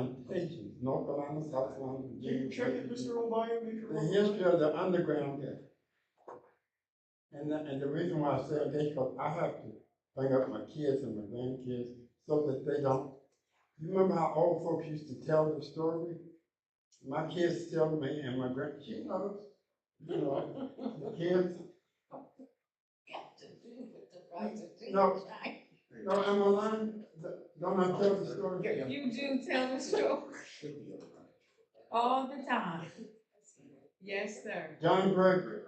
plantations, North Carolina, South Carolina, Virginia. Check it, Mr. O'Brien, make The history of the underground there. And the reason why I say this, because I have to bring up my kids and my grandkids so that they don't. You remember how old folks used to tell the story? My kids tell me, and my she knows, the kids. No, no, am I lying? Don't I tell the story? You do tell the story all the time. Yes, sir. John Gregory,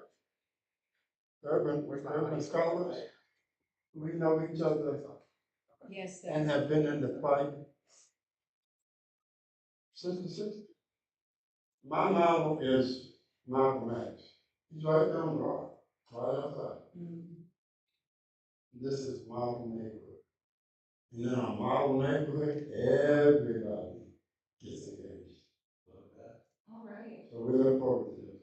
urban scholars, we know each other Yes, and sir. have been in the fight since the 60s. My model is Malcolm X. He's right down the road, right outside. Mhm. This is model neighborhood. And in our model neighborhood, everybody gets engaged. All right. So we look forward to this.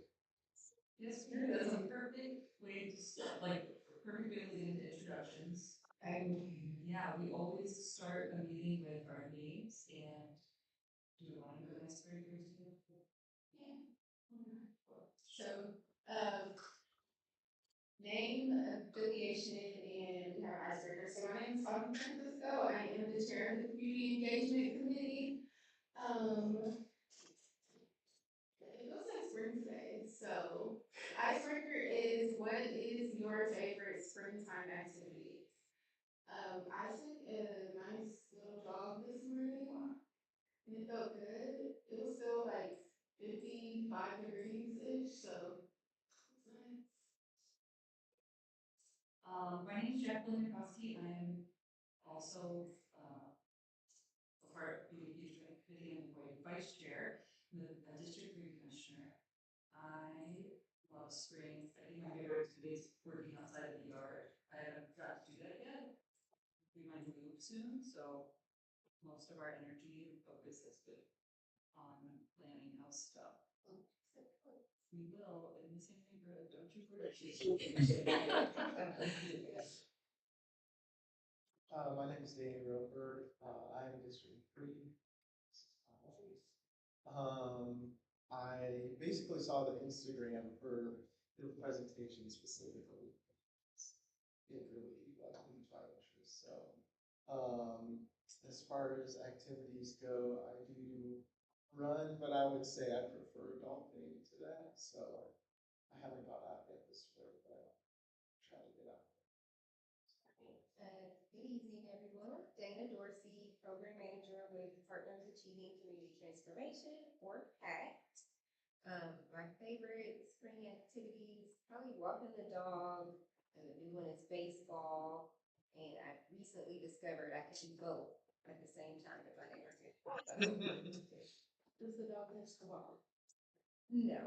Yes, sir. That's a perfect way to start, like, perfect way to lead into introductions. And yeah, we always start a meeting with our names and do you want to go icebreakers too? Yeah. So, um, name, affiliation, and we have icebreakers. So my name is Autumn Francisco. I am the chair of the Community Engagement Committee. It feels like spring today. So, icebreaker is, what is your favorite springtime activity? I took a nice little jog this morning, and it felt good. It was still like 55 degrees-ish, so it's nice. My name is Jacqueline Mikowski. I am also a part of the engagement committee and vice chair, a district three commissioner. I love spring. I think my favorite activity is working outside of the yard. I haven't got to do that yet. We might move soon, so most of our energy and focus has been on planning house stuff. We will in the same neighborhood, don't you worry. My name is Danny Roper. I am District 3. I basically saw the Instagram for the presentation specifically. It really piqued my interest. So, as far as activities go, I do run, but I would say I prefer golfing to that. So, I haven't got out yet this year, but try to get out. Good evening, everyone. Dana Dorsey, Program Manager with Partners Achieving Community Transformation, or PACT. My favorite spring activities, probably walking the dog, and the new one is baseball. And I recently discovered I can do both at the same time in my neighborhood. Does the dog have to walk? No.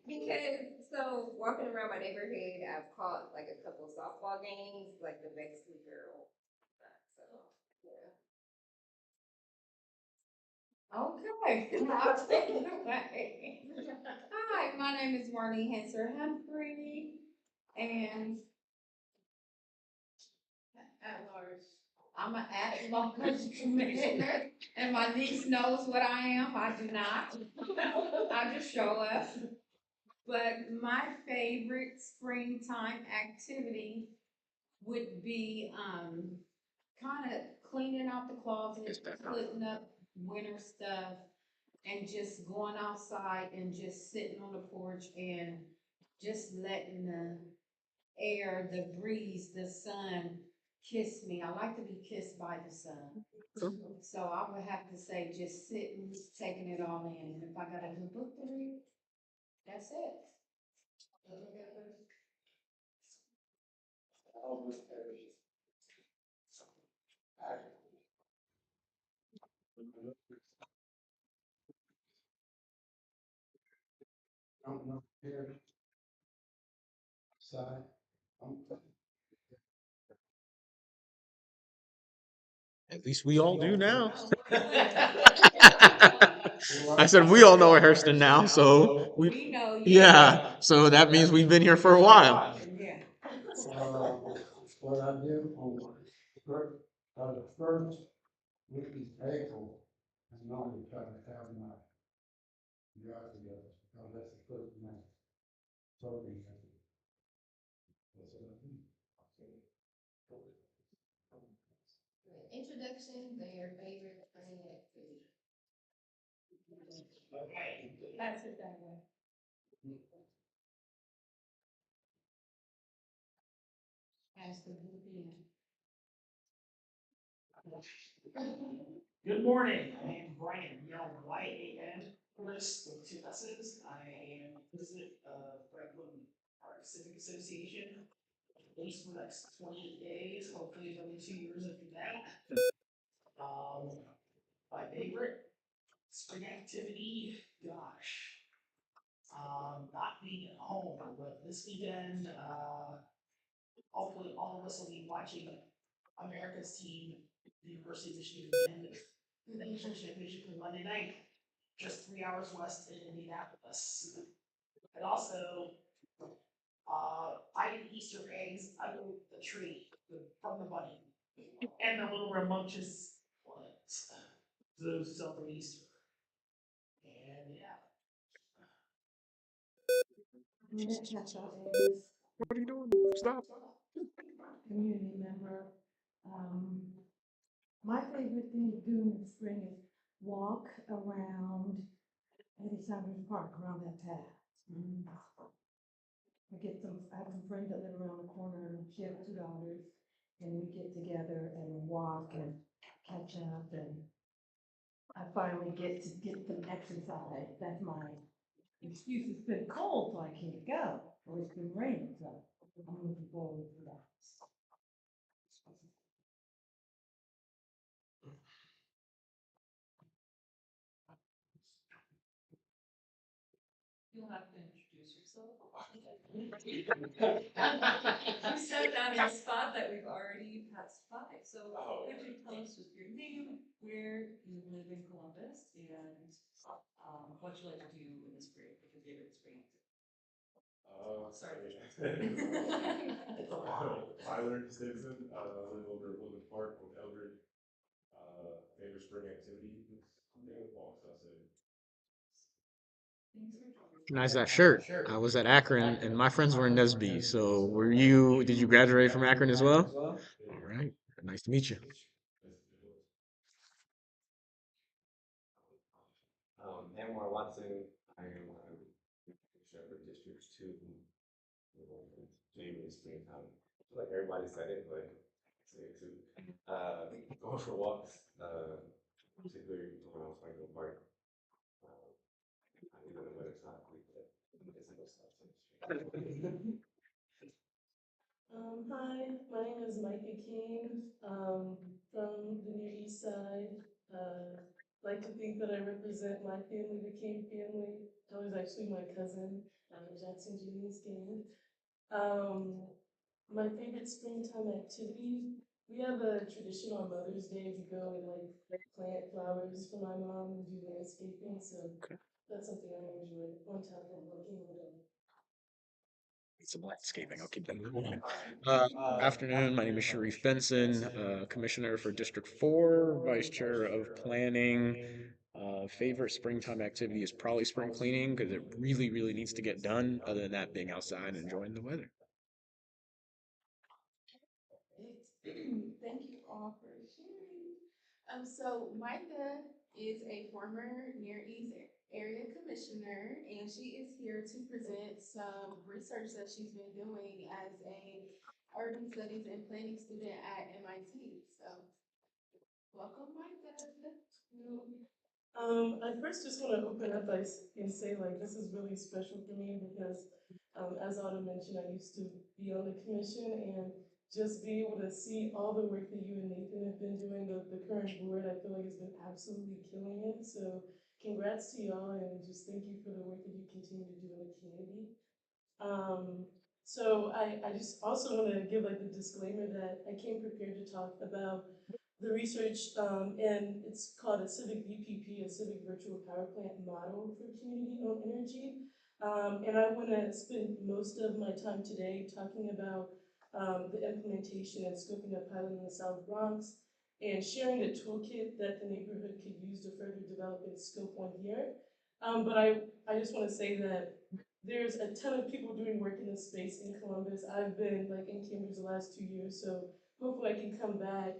Because so walking around my neighborhood, I've caught like a couple softball games, like the Bexley girl. So yeah. Okay, I'll take it away. Hi, my name is Marlene Henser Humphrey, and At large. I'm an at-large commissioner, and my niece knows what I am. I do not. I just show up. But my favorite springtime activity would be kind of cleaning out the closet, putting up winter stuff, and just going outside and just sitting on the porch and just letting the air, the breeze, the sun kiss me. I like to be kissed by the sun. So I would have to say just sitting, taking it all in. And if I got a good book to read, that's it. Don't know here, side. At least we all do now. I said we all know Hairston now, so We know you. yeah. So that means we've been here for a while. Yeah. What I do on work. The first week in April, I normally try to have my yard together, because that's the first night. Program. That's what I do. Introduction, their favorite spring activity. That's it that way. Ask the European. Good morning, I am Brian Young, YAN, list of two S's. I am president of Franklin Park Civic Association. Based for the next 28 days, hopefully only 2 years after that. My favorite spring activity, gosh. Not being at home, but this weekend, hopefully all of us will be watching America's team, the University of Michigan, and the national championship on Monday night, just 3 hours west in Indianapolis. And also, I eat Easter eggs under the tree from the bunny, and the little rambunctious ones, those who celebrate Easter. And yeah. What are you doing? Stop. Community member. My favorite thing to do in the spring is walk around Eddie Saunders Park, around that path. I have some friends that live around the corner, and she has 2 daughters, and we get together and walk and catch up, and I finally get to get some exercise. That's my excuse. It's been cold, so I can't go, or it's been raining, so I'm looking forward to that. You'll have to introduce yourself. You said that in a spot that we've already passed by, so could you tell us just your name, where you live in Columbus, and what you like to do in the spring, like your favorite spring activity? Sorry. Tyler Stevenson, live over at Woodland Park with Eldred. Favorite spring activity is walks, I say. Thanks for joining. Nice that shirt. I was at Akron and my friends were in Nesby. So did you graduate from Akron as well? All right. Nice to meet you. Anwar Watson, I am Shepherd District 2. Jamie springtime. I feel like everybody said it, but I say it too. Going for walks, particularly around Franklin Park. I think the weather's not great, but it's a good stuff. Hi, my name is Micah King, from the Near East Side. Like to think that I represent my family, the King family. I was actually my cousin, Jackson Jennings King. My favorite springtime activity, we have a tradition on Mother's Day to go and like plant flowers for my mom and do landscaping, so that's something I enjoy on top of working with them. Some landscaping. I'll keep that in mind. Afternoon. My name is Sharif Benson, Commissioner for District 4, Vice Chair of Planning. Favorite springtime activity is probably spring cleaning because it really, really needs to get done. Other than that, being outside and enjoying the weather. Thank you all for sharing. So Micah is a former Near East Area Commissioner, and she is here to present some research that she's been doing as a urban studies and planning student at MIT. So welcome, Micah. I first just want to open up and say, like, this is really special for me because, as Autumn mentioned, I used to be on the commission, and just be able to see all the work that you and Nathan have been doing, the current board, I feel like has been absolutely killing it. So congrats to y'all, and just thank you for the work that you continue to do in the community. So I just also want to give like the disclaimer that I came prepared to talk about the research, and it's called a civic VPP, a civic virtual power plant model for community-owned energy. And I want to spend most of my time today talking about the implementation and scoping of pilot in the South Bronx, and sharing the toolkit that the neighborhood could use to further develop its scope 1 year. But I just want to say that there's a ton of people doing work in this space in Columbus. I've been like in Cambridge the last 2 years, so hopefully I can come back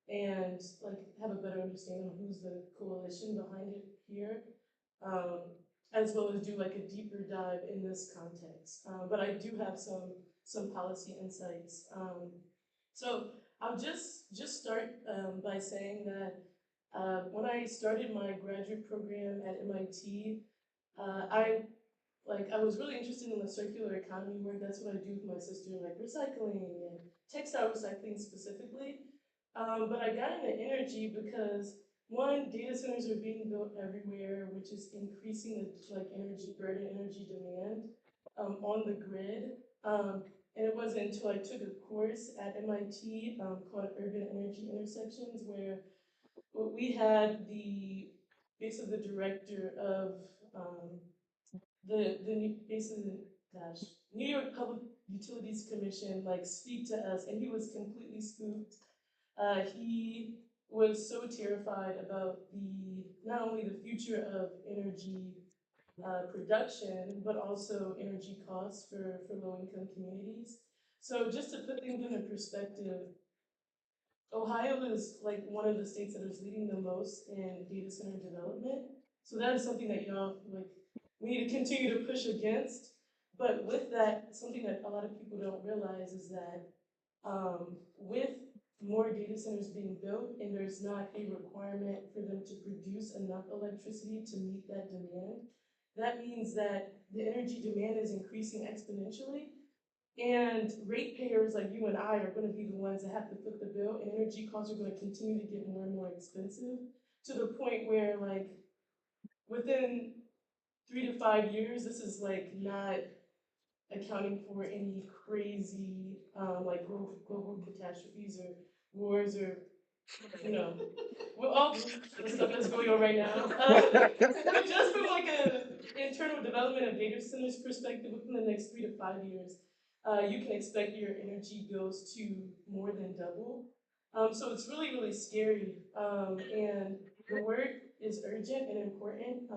and like have a better understanding of who's the coalition behind it here, um, as well as do like a deeper dive in this context. But I do have some policy insights. So I'll just start by saying that when I started my graduate program at MIT, I was really interested in the circular economy work. That's what I do with my sister, like recycling and textile recycling specifically. But I got into energy because one, data centers are being built everywhere, which is increasing the like energy burden, energy demand on the grid. And it wasn't until I took a course at MIT called Urban Energy Intersections, where we had basically the director of basically, gosh, New York Public Utilities Commission like speak to us, and he was completely spooked. He was so terrified about not only the future of energy production, but also energy costs for low-income communities. So just to put things into perspective, Ohio is like one of the states that is leading the most in data center development. So that is something that y'all like we need to continue to push against. But with that, something that a lot of people don't realize is that with more data centers being built and there's not a requirement for them to produce enough electricity to meet that demand, that means that the energy demand is increasing exponentially. And ratepayers like you and I are going to be the ones that have to foot the bill, and energy costs are going to continue to get more and more expensive to the point where, like, within 3 to 5 years, this is like not accounting for any crazy like global catastrophes or wars or all the stuff that's going on right now. But just from like a internal development of data centers perspective, within the next 3 to 5 years, you can expect your energy bills to more than double. So it's really, really scary. And the work is urgent and important.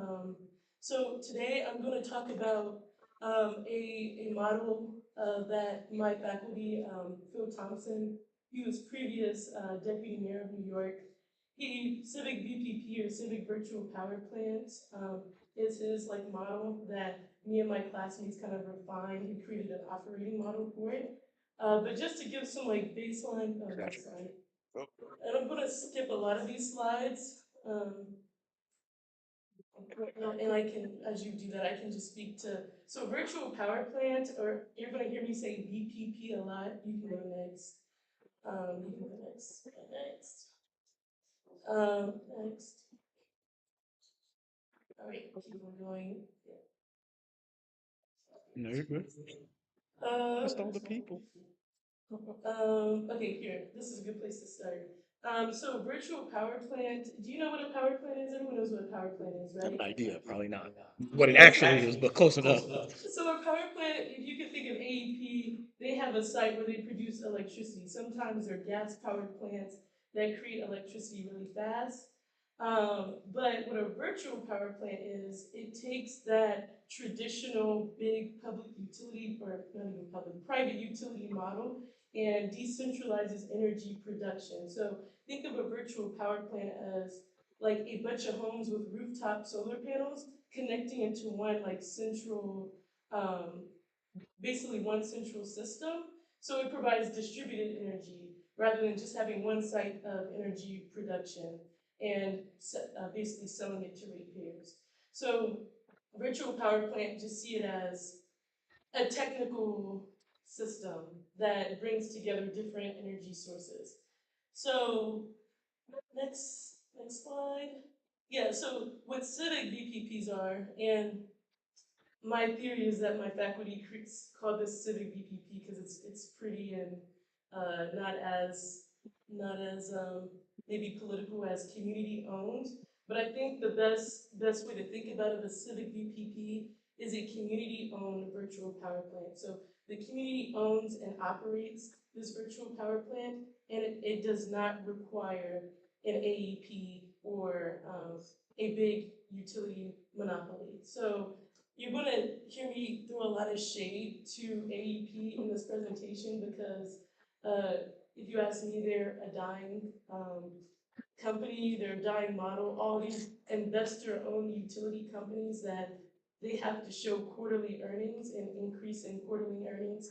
So today I'm going to talk about a model that my faculty, Phil Thompson, he was previous deputy mayor of New York. Civic VPP or Civic Virtual Power Plant is his like model that me and my classmates kind of refined. He created an operating model for it. But just to give some like baseline, sorry. And I'm gonna skip a lot of these slides. And I can, as you do that, I can just speak to, so virtual power plant, or you're gonna hear me say VPP a lot. You can go next. You can go next. Next. Next. All right, keep on going. No, you're good. Just all the people. Okay, here. This is a good place to start. So virtual power plant. Do you know what a power plant is? Everyone knows what a power plant is, I have right? an idea, probably not what it actually is, but close enough. So a power plant, if you can think of AEP, they have a site where they produce electricity. Sometimes they're gas powered plants that create electricity really fast. But what a virtual power plant is, it takes that traditional big public utility, or not even public, private utility model and decentralizes energy production. So think of a virtual power plant as like a bunch of homes with rooftop solar panels connecting into one like central, basically one central system. So it provides distributed energy rather than just having one site of energy production and basically selling it to ratepayers. So virtual power plant, just see it as a technical system that brings together different energy sources. So next slide. Yeah, so what civic VPPs are, and my theory is that my faculty call this civic VPP because it's pretty and not as maybe political as community owned. But I think the best way to think about it, a civic VPP is a community owned virtual power plant. So the community owns and operates this virtual power plant, and it does not require an AEP or a big utility monopoly. So you're gonna hear me throw a lot of shade to AEP in this presentation because if you ask me, they're a dying company, they're a dying model. All these investor-owned utility companies that they have to show quarterly earnings and increase in quarterly earnings.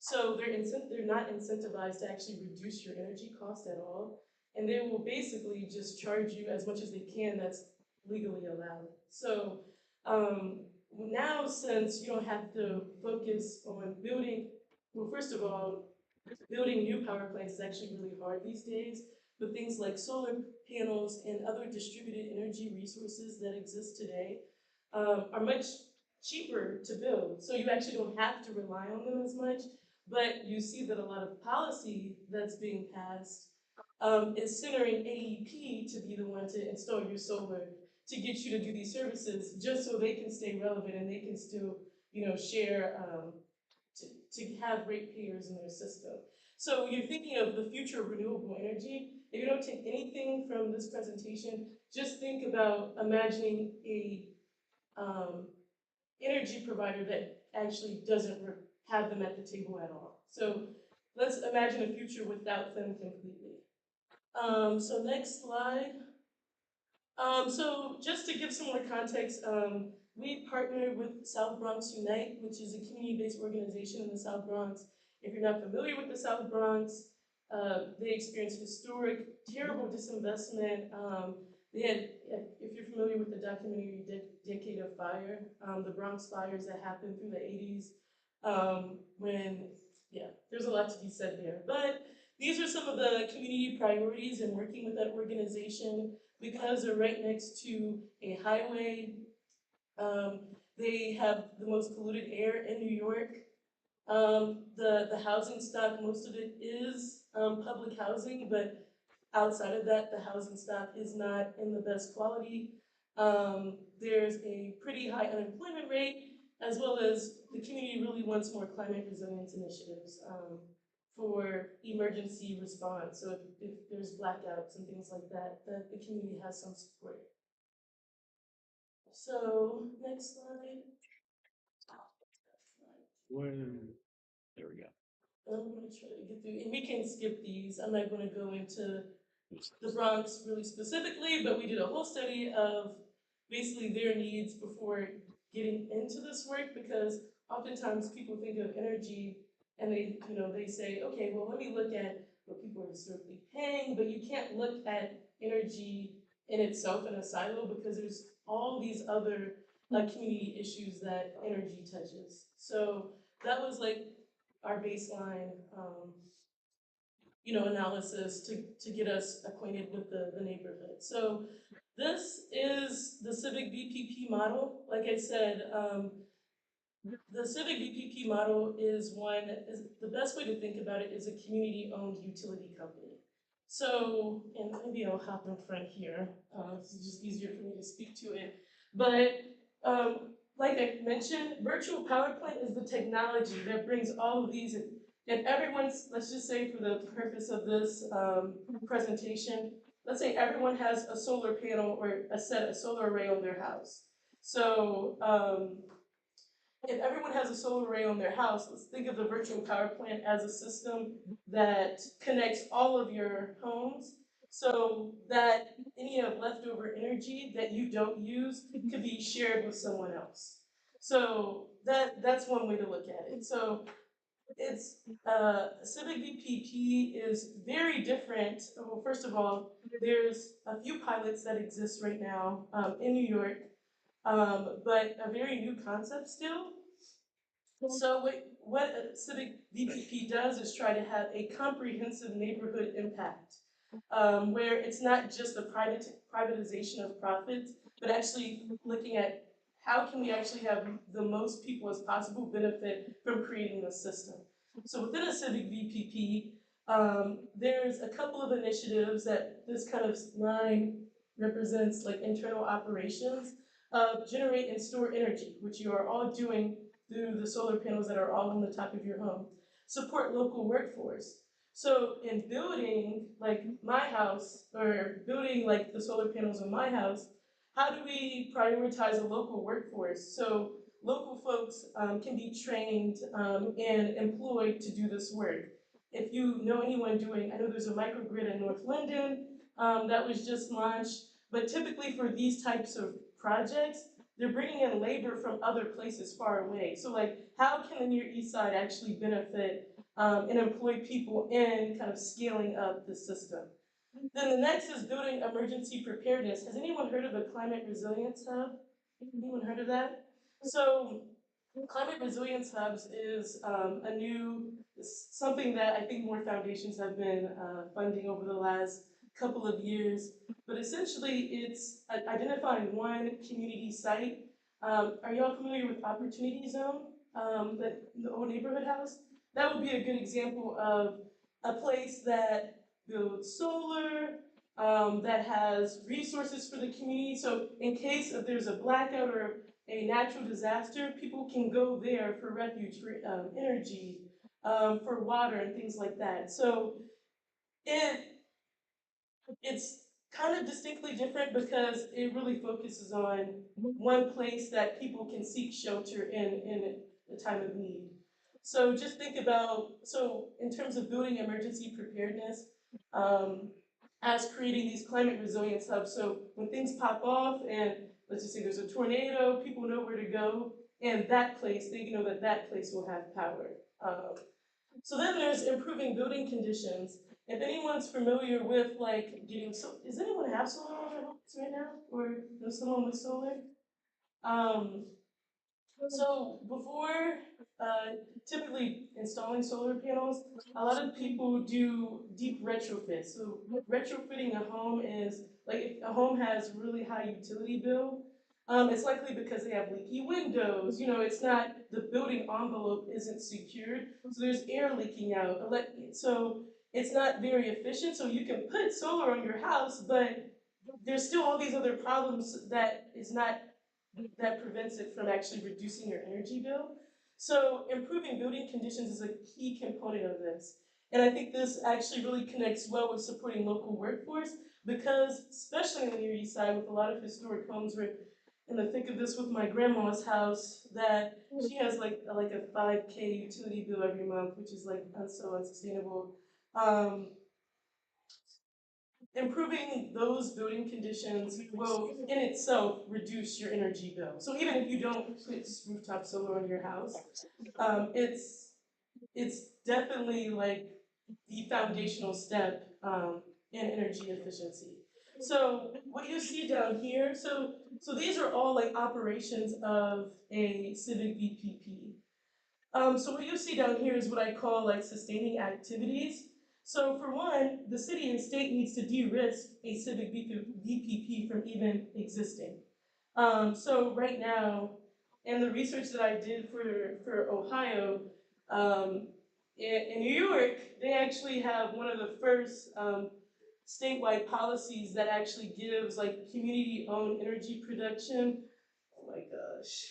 So they're not incentivized to actually reduce your energy cost at all. And they will basically just charge you as much as they can that's legally allowed. So now, since you don't have to focus on building, well, first of all, building new power plants is actually really hard these days, but things like solar panels and other distributed energy resources that exist today are much cheaper to build. So you actually don't have to rely on them as much, but you see that a lot of policy that's being passed is centering AEP to be the one to install your solar to get you to do these services just so they can stay relevant and they can still, share to have ratepayers in their system. So you're thinking of the future of renewable energy. If you don't take anything from this presentation, just think about imagining a energy provider that actually doesn't have them at the table at all. So let's imagine a future without them completely. So next slide. So just to give some more context, we partner with South Bronx Unite, which is a community-based organization in the South Bronx. If you're not familiar with the South Bronx, they experienced historic, terrible disinvestment. They had, if you're familiar with the documentary Decade of Fire, the Bronx fires that happened through the 80s, there's a lot to be said there. But these are some of the community priorities in working with that organization. Because they're right next to a highway, they have the most polluted air in New York. The housing stock, most of it is public housing, but outside of that, the housing stock is not in the best quality. There's a pretty high unemployment rate, as well as the community really wants more climate resilience initiatives for emergency response. So if there's blackouts and things like that, the community has some support. So next slide. There we go. I'm going to try to get through, and we can skip these. I'm not going to go into the Bronx really specifically, but we did a whole study of basically their needs before getting into this work, because oftentimes people think of energy and they say, okay, well, let me look at what people are historically paying, but you can't look at energy in itself in a silo because there's all these other community issues that energy touches. So that was like our baseline, analysis to get us acquainted with the neighborhood. So this is the Civic VPP model. Like I said, the Civic VPP model is the best way to think about it is a community-owned utility company. So, and maybe I'll hop in front here. It's just easier for me to speak to it. But like I mentioned, virtual power plant is the technology that brings all of these, and everyone's, let's just say for the purpose of this presentation, let's say everyone has a solar panel or a solar array on their house. So if everyone has a solar array on their house, let's think of the virtual power plant as a system that connects all of your homes so that any of leftover energy that you don't use could be shared with someone else. So that's one way to look at it. So it's Civic VPP is very different. Well, first of all, there's a few pilots that exist right now in New York, but a very new concept still. So what Civic VPP does is try to have a comprehensive neighborhood impact, where it's not just the privatization of profits, but actually looking at how can we actually have the most people as possible benefit from creating this system. So within a Civic VPP, there's a couple of initiatives that this kind of line represents, like internal operations, generate and store energy, which you are all doing through the solar panels that are all on the top of your home. Support local workforce. So in building like my house or building like the solar panels on my house, how do we prioritize a local workforce? So local folks can be trained and employed to do this work. If you know anyone doing, I know there's a microgrid in North Linden that was just launched, but typically for these types of projects, they're bringing in labor from other places far away. So like, how can the Near East Side actually benefit and employ people in kind of scaling up the system? Then the next is building emergency preparedness. Has anyone heard of the Climate Resilience Hub? Anyone heard of that? So Climate Resilience Hubs is a new, something that I think more foundations have been funding over the last couple of years. But essentially, it's identifying one community site. Are y'all familiar with Opportunity Zone, the old neighborhood house? That would be a good example of a place that builds solar, that has resources for the community. So in case if there's a blackout or a natural disaster, people can go there for refuge, for energy, for water and things like that. So it's kind of distinctly different because it really focuses on one place that people can seek shelter in a time of need. So just think about, so in terms of building emergency preparedness, as creating these climate resilience hubs. So when things pop off and let's just say there's a tornado, people know where to go, and that place, they know that that place will have power. So then there's improving building conditions. If anyone's familiar with like getting, so does anyone have solar on their homes right now? Or know someone with solar? So before typically installing solar panels, a lot of people do deep retrofits. So retrofitting a home is like if a home has really high utility bill, it's likely because they have leaky windows. You know, it's not, the building envelope isn't secured, so there's air leaking out. So it's not very efficient. So you can put solar on your house, but there's still all these other problems that prevents it from actually reducing your energy bill. So improving building conditions is a key component of this. And I think this actually really connects well with supporting local workforce because, especially in the Near East Side with a lot of historic homes, we're in the thick of this with my grandma's house that she has like a 5K utility bill every month, which is like so unsustainable. Improving those building conditions will in itself reduce your energy bill. So even if you don't put rooftop solar on your house, it's definitely like the foundational step in energy efficiency. So what you see down here, so these are all like operations of a civic VPP. So what you see down here is what I call like sustaining activities. So for one, the city and state needs to de-risk a civic VPP from even existing. So right now, in the research that I did for Ohio, in New York, they actually have one of the first statewide policies that actually gives like community-owned energy production. Oh my gosh.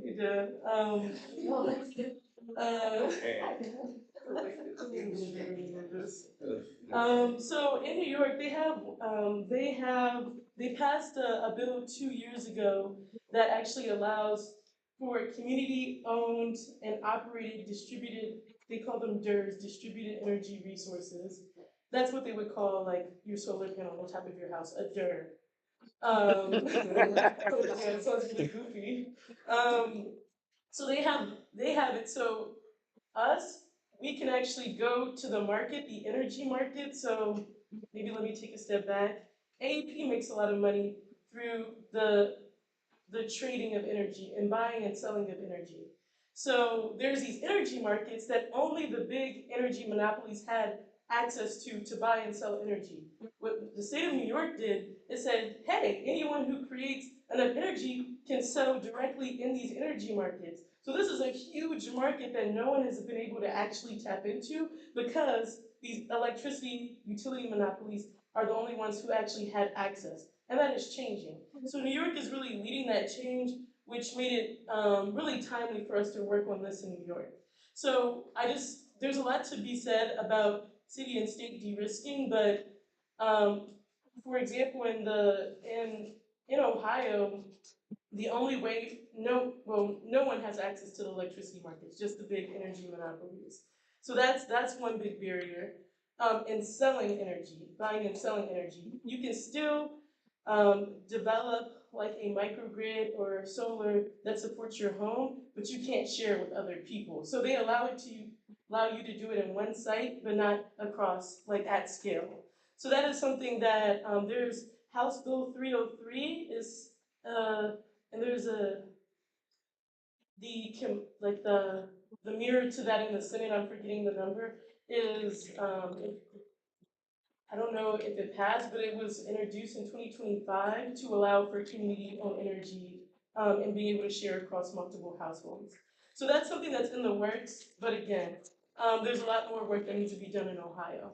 Yeah, so in New York, they passed a bill 2 years ago that actually allows for community-owned and operated distributed, they call them DERs, distributed energy resources. That's what they would call like your solar panel on top of your house, a DER. Yeah, it sounds really goofy. So they have it so us, we can actually go to the market, the energy market. So maybe let me take a step back. AEP makes a lot of money through the trading of energy and buying and selling of energy. So there's these energy markets that only the big energy monopolies had access to buy and sell energy. What the state of New York did is said, hey, anyone who creates enough energy can sell directly in these energy markets. So this is a huge market that no one has been able to actually tap into because these electricity utility monopolies are the only ones who actually had access. And that is changing. So New York is really leading that change, which made it really timely for us to work on this in New York. So there's a lot to be said about city and state de-risking, but for example, in Ohio, the only way, no one has access to the electricity markets, just the big energy monopolies. So that's one big barrier. In selling energy, buying and selling energy, you can still develop like a microgrid or solar that supports your home, but you can't share with other people. So they allow you to do it in one site, but not across, like at scale. So that is something that there's House Bill 303 is and there's the mirror to that in the Senate, I'm forgetting the number, is I don't know if it passed, but it was introduced in 2025 to allow for community-owned energy and being able to share across multiple households. So that's something that's in the works, but again, there's a lot more work that needs to be done in Ohio.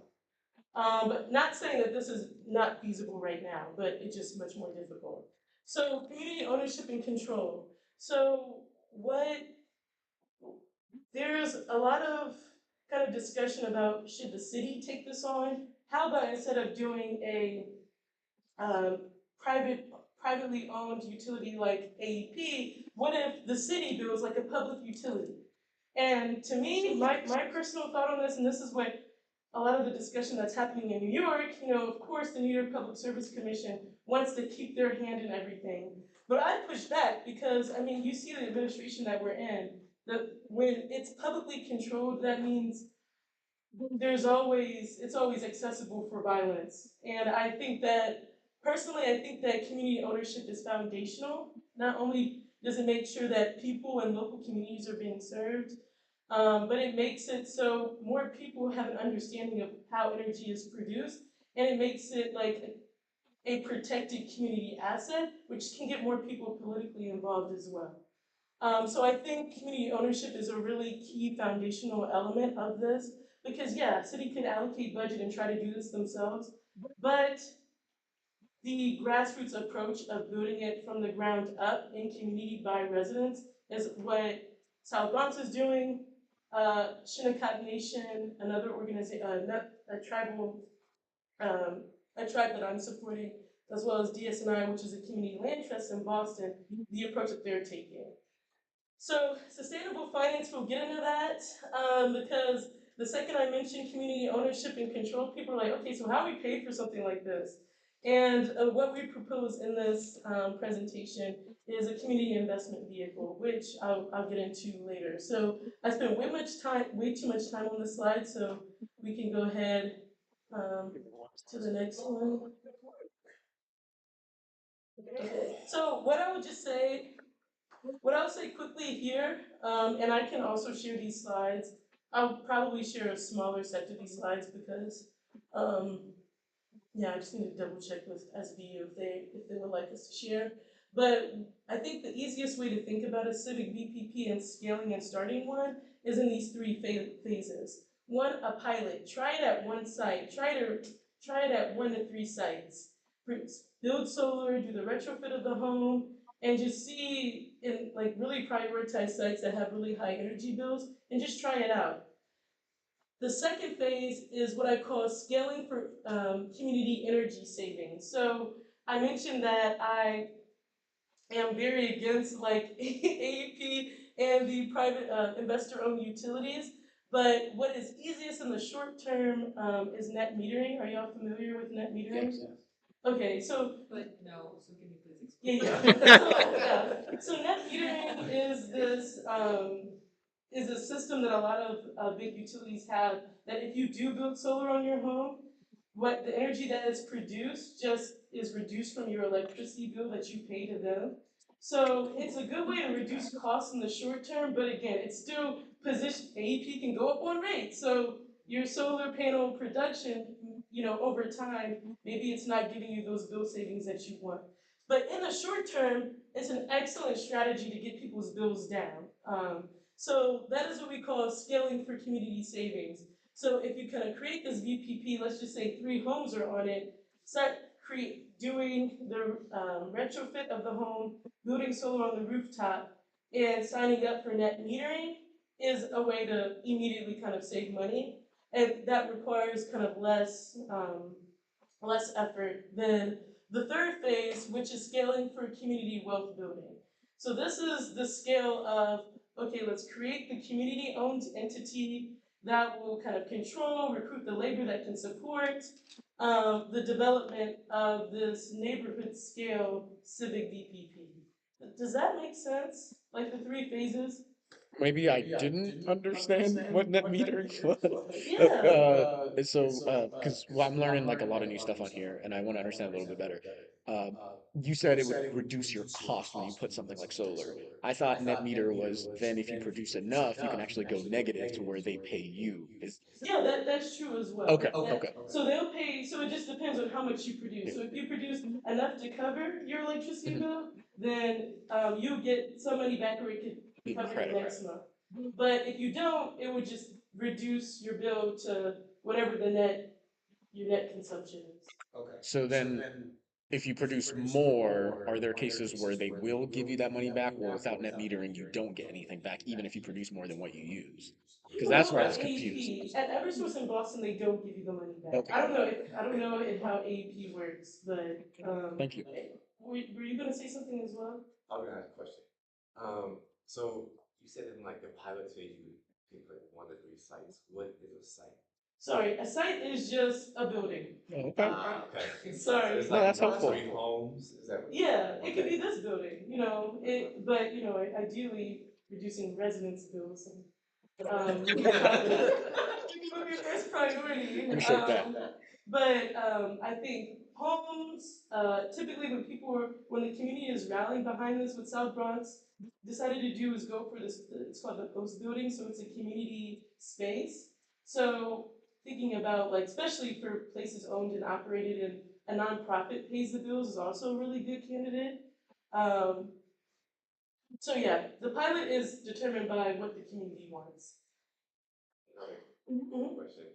But not saying that this is not feasible right now, but it's just much more difficult. So community ownership and control. So there's a lot of kind of discussion about should the city take this on? How about instead of doing a privately owned utility like AEP, what if the city builds like a public utility? And to me, my personal thought on this, and this is what a lot of the discussion that's happening in New York, of course, the New York Public Service Commission wants to keep their hand in everything. But I push back because, I mean, you see the administration that we're in, that when it's publicly controlled, that means it's always accessible for violence. And I think that, personally, I think that community ownership is foundational. Not only does it make sure that people and local communities are being served, but it makes it so more people have an understanding of how energy is produced, and it makes it like a protected community asset, which can get more people politically involved as well. So I think community ownership is a really key foundational element of this, because yeah, city can allocate budget and try to do this themselves, but the grassroots approach of building it from the ground up in community by residents is what South Bronx is doing. Shinnecock Nation, another organization, a tribe that I'm supporting, as well as DSNI, which is a community land trust in Boston, the approach that they're taking. So sustainable finance, we'll get into that, because the second I mention community ownership and control, people are like, okay, so how do we pay for something like this? And what we propose in this presentation is a community investment vehicle, which I'll get into later. So I spent way too much time on this slide, so we can go ahead to the next one. Okay. So what I'll say quickly here, and I can also share these slides. I'll probably share a smaller set of these slides because yeah, I just need to double check with SVU if they would like us to share. But I think the easiest way to think about a civic VPP and scaling and starting one is in these three phases. One, a pilot. Try it at one site. Try it at 1 to 3 sites. Build solar, do the retrofit of the home, and just see and like really prioritize sites that have really high energy bills and just try it out. The second phase is what I call scaling for community energy savings. So I mentioned that I am very against like AEP and the private investor-owned utilities, but what is easiest in the short term is net metering. Are y'all familiar with net metering? Yes. Okay, so But no, so can you please yeah, explain? yeah. So net metering is a system that a lot of big utilities have, that if you do build solar on your home, what the energy that is produced just is reduced from your electricity bill that you pay to them. So it's a good way to reduce costs in the short term, but again, it's still positioned, AEP can go up on rate. So your solar panel production, over time, maybe it's not giving you those bill savings that you want. But in the short term, it's an excellent strategy to get people's bills down. So that is what we call scaling for community savings. So if you kind of create this VPP, let's just say 3 homes are on it, start doing the retrofit of the home, building solar on the rooftop, and signing up for net metering. is a way to immediately kind of save money. And that requires kind of less effort than the third phase, which is scaling for community wealth building. So this is the scale of, okay, let's create the community-owned entity that will kind of control, recruit the labor that can support the development of this neighborhood scale civic VPP. Does that make sense? Like the three phases? Maybe I didn't understand what net metering was. Yeah. Because well, I'm learning like a lot of new stuff on here, and I want to understand a little bit better. Uh, you said it would reduce your cost when you put something like solar. I thought net meter was then if you produce enough, you can actually go negative to where they pay you. Is Yeah, that's true as well. okay, That- okay. So they'll pay, so it just depends on how much you produce. So if you produce enough to cover your electricity bill, then you get some money back or it could cover the Incredible. next month. But if you don't, it would just reduce your bill to whatever your net consumption is. Okay. So then, if you produce more, are there cases where they will give you that money back, or without net metering, you don't get anything back, even if you produce more than what you use? Because that's where I was confused. AEP. At Eversource in Boston, they don't give you the money back. Okay. I don't know if how AEP works, but Thank you. were you gonna say something as well? I was gonna ask a question. So you said in like the pilot phase, you pick like 1 to 3 sites. What is a site? Sorry, a site is just a building. Okay. Okay. Sorry. It's No, like that's helpful. 3 homes, is that what? Yeah, it could be this building, but ideally reducing residence bills and would be first priority. Appreciate that. But I think homes, typically when the community is rallying behind this, what South Bronx decided to do is go for this, it's called the Post Building, so it's a community space. So thinking about like, especially for places owned and operated and a nonprofit pays the bills is also a really good candidate. So yeah, the pilot is determined by what the community wants. Another Mhm. question.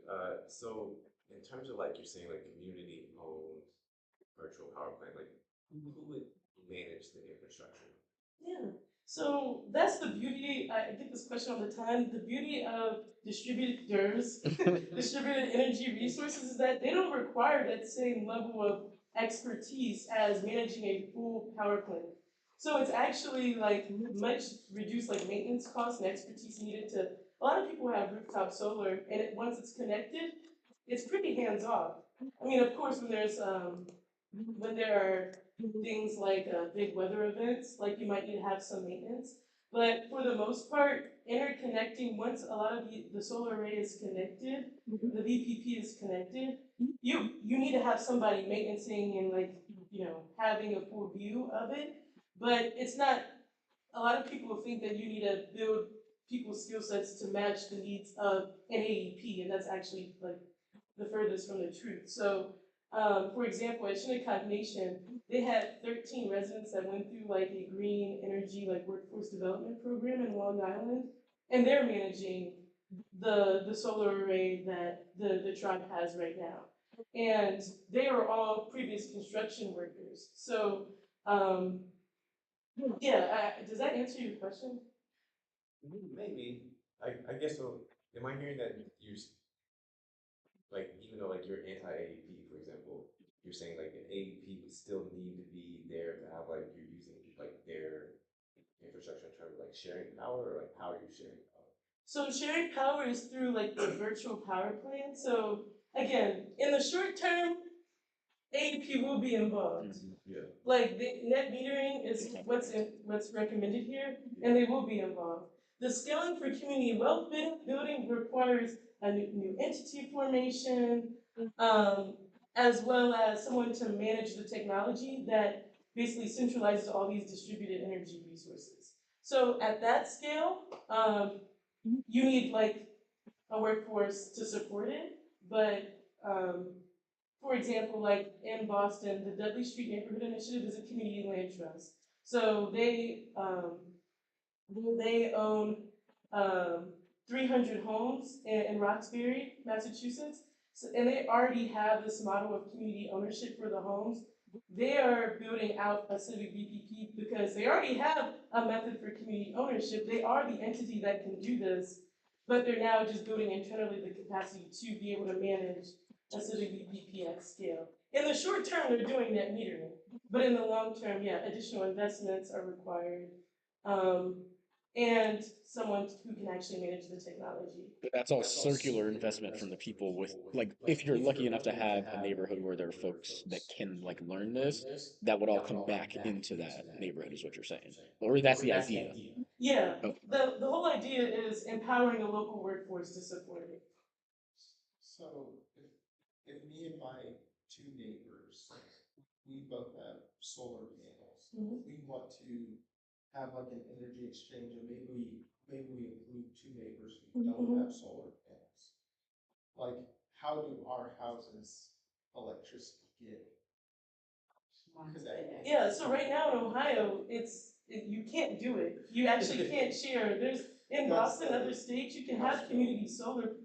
So in terms of like you're saying like community owned virtual power plant, like who would manage the infrastructure? Yeah. So that's the beauty. I get this question all the time. The beauty of distributors, distributed energy resources, is that they don't require that same level of expertise as managing a full power plant. So it's actually like much reduced like maintenance costs and expertise needed to. A lot of people have rooftop solar, and once it's connected, it's pretty hands off. I mean, of course, when there are things like big weather events, like you might need to have some maintenance. But for the most part, interconnecting, once a lot of the solar array is connected, the VPP is connected, you need to have somebody maintaining and having a full view of it. But it's not, a lot of people think that you need to build people's skill sets to match the needs of an AEP, and that's actually like the furthest from the truth. So for example, at Shinnecock Nation, they had 13 residents that went through like a green energy like workforce development program in Long Island, and they're managing the solar array that the tribe has right now. And they are all previous construction workers. So does that answer your question? Maybe. I guess so. Am I hearing that like even though like you're anti-AEP, for example, you're saying like an AEP would still need to be there to have like you're using like their infrastructure in terms of like sharing power, or like how are you sharing power? So sharing power is through like the virtual power plant. So again, in the short term, AEP will be involved. Yeah. Like the net metering is what's recommended here, and they will be involved. The scaling for community wealth building requires a new entity formation, as well as someone to manage the technology that basically centralizes all these distributed energy resources. So at that scale, you need like a workforce to support it, but for example, like in Boston, the Dudley Street Neighborhood Initiative is a community land trust. So they own 300 homes in Roxbury, Massachusetts. So, and they already have this model of community ownership for the homes they are building out a civic VPP because they already have a method for community ownership. They are the entity that can do this, but they're now just building internally the capacity to be able to manage a civic VPP at scale. In the short term, they're doing net metering, but in the long term, yeah, additional investments are required. And someone who can actually manage the technology. But that's all circular investment from the people with, like, if you're lucky enough to have a neighborhood where there are folks that can, like, learn this, that would all come back into that neighborhood, is what you're saying. Or that's the idea. Yeah, Okay. the whole idea is empowering the local workforce to support it. So if me and my two neighbors, we both have solar panels, we want to have like an energy exchange, and maybe we include two neighbors who don't have solar panels. Like, how do our houses electricity get connected? Yeah, so right now in Ohio, you can't do it. You actually can't share. In Boston, other states, you can have community solar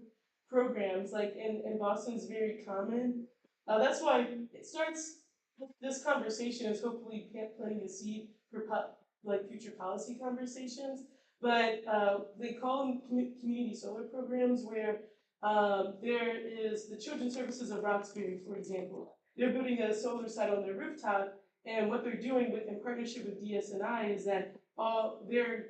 programs, like in Boston is very common. That's why it starts, this conversation is hopefully planting a seed for future policy conversations. But they call them community solar programs, where there is the Children's Services of Roxbury, for example. They're building a solar site on their rooftop, and what they're doing in partnership with DSNI is that they're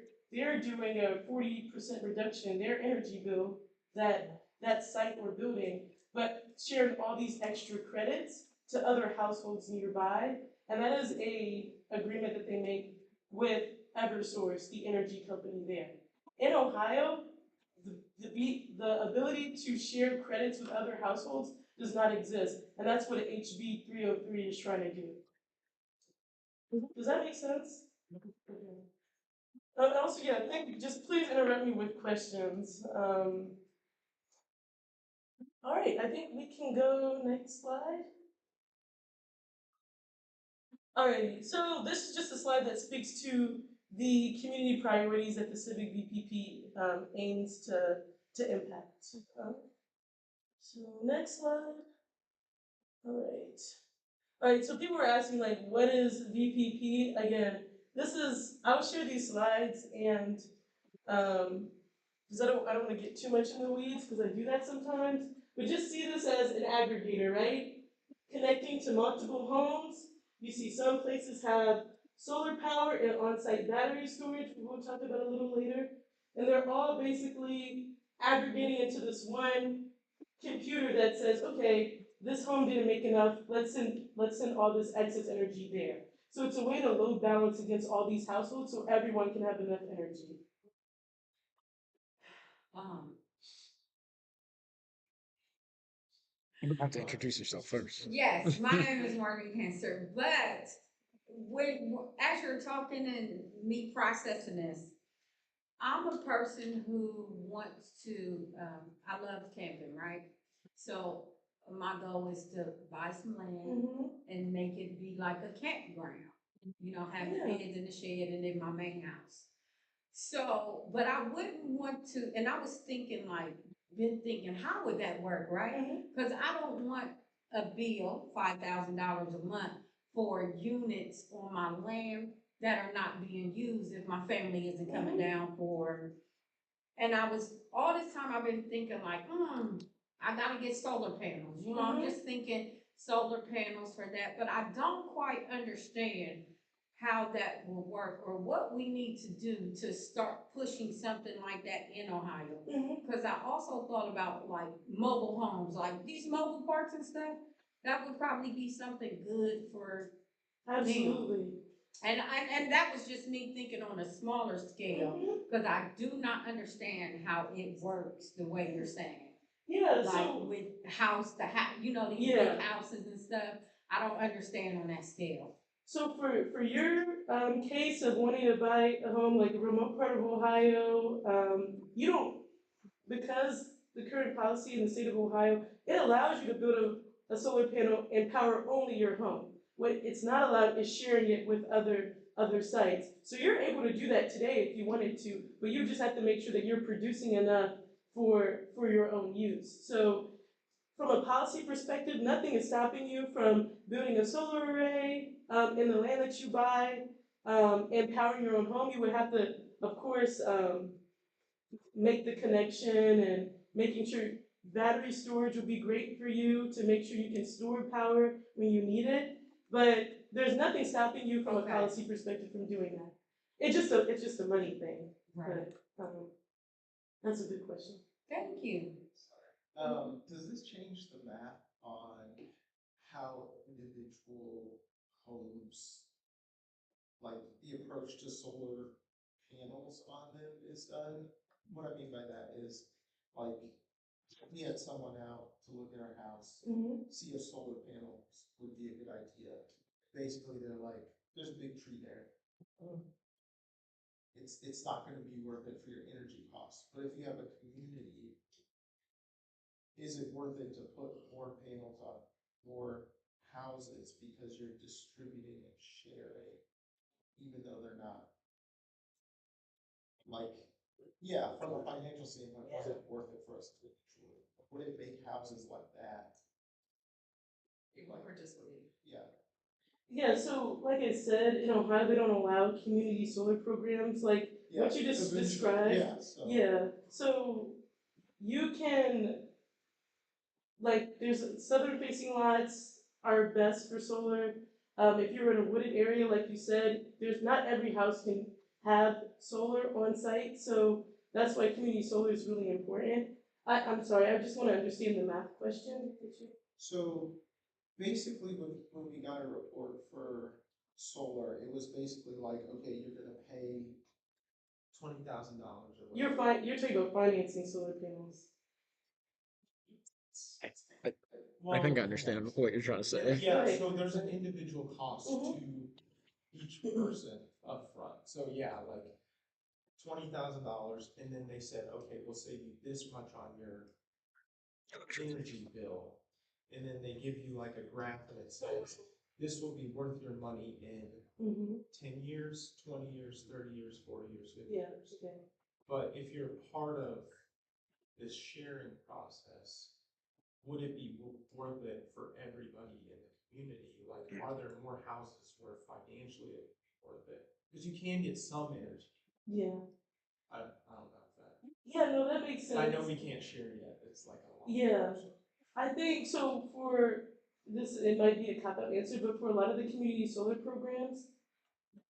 doing a 40% reduction in their energy bill that site we're building, but sharing all these extra credits to other households nearby. And that is a agreement that they make with Eversource, the energy company there. In Ohio, the ability to share credits with other households does not exist. And that's what HB 303 is trying to do. Does that make sense? Okay. Also, yeah, just please interrupt me with questions. All right, I think we can go next slide. All right, so this is just a slide that speaks to the community priorities that the Civic VPP aims to impact. So next slide. All right, so people were asking, like, what is VPP? Again, I'll share these slides, and because I don't want to get too much in the weeds, because I do that sometimes, but just see this as an aggregator, right? Connecting to multiple homes. You see some places have solar power and on-site battery storage, we'll talk about a little later, and they're all basically aggregating into this one computer that says, okay, this home didn't make enough, let's send all this excess energy there. So it's a way to load balance against all these households so everyone can have enough energy. You have to introduce yourself first. Yes, my name is Martin Cancer, but as you're talking and me processing this, I'm a person who wants to, I love camping, right? So my goal is to buy some land and make it be like a campground. You know, have the beds in the shed and then my main house. So, but I wouldn't want to, and I was thinking how would that work, right? Because I don't want a bill, $5,000 a month for units on my land that are not being used if my family isn't coming down for. And all this time I've been thinking like, I gotta get solar panels. You know, I'm just thinking solar panels for that, but I don't quite understand how that will work or what we need to do to start pushing something like that in Ohio. Because I also thought about like mobile homes, like these mobile parks and stuff. That would probably be something good for Absolutely. them. And that was just me thinking on a smaller scale, because I do not understand how it works the way you're saying. Yeah, like so with house to house, you know, these big houses and stuff. I don't understand on that scale. So for your case of wanting to buy a home like a remote part of Ohio, you don't, because the current policy in the state of Ohio, it allows you to build a solar panel and power only your home. What it's not allowed is sharing it with other sites. So you're able to do that today if you wanted to, but you just have to make sure that you're producing enough for your own use. So from a policy perspective, nothing is stopping you from building a solar array in the land that you buy and powering your own home. You would have to, of course, make the connection and making sure battery storage would be great for you to make sure you can store power when you need it. But there's nothing stopping you from a Okay. policy perspective from doing that. It's just a money thing. Right. But that's a good question. Thank you. Does this change the math on how individual homes, like the approach to solar panels on them is done? What I mean by that is, like, we had someone out to look at our house, see if solar panels would be a good idea. Basically, they're like, there's a big tree there. It's not gonna be worth it for your energy costs, but if you have a community, is it worth it to put more panels on more houses because you're distributing and sharing, even though they're not? Like, yeah, from a financial standpoint, was it worth it for us to insure? Would it make houses like that? Or disbelief. Yeah. Yeah, so like I said, in Ohio, they don't allow community solar programs like what you just eventually, described. Yeah, so. Yeah, so you can, like, there's southern facing lots are best for solar. If you're in a wooded area, like you said, there's not every house can have solar on site, so that's why community solar is really important. I'm sorry, I just want to understand the math question. So basically, when we got a report for solar, it was basically like, okay, you're gonna pay $20,000 or whatever. You're talking about financing solar panels. I think I understand what you're trying to say. Yeah, Right. so there's an individual cost to each person upfront. So yeah, like $20,000, and then they said, okay, we'll save you this much on your energy bill. And then they give you like a graph and it says, this will be worth your money in 10 years, 20 years, 30 years, 40 years, 50 years. Okay. But if you're part of this sharing process, would it be worth it for everybody in the community? Like, are there more houses where financially it would be worth it? Because you can get some energy. Yeah. I don't know if that. Yeah, no, that makes sense. I know we can't share yet. It's like a long Yeah. process. I think so for this, it might be a cop-out answer, but for a lot of the community solar programs,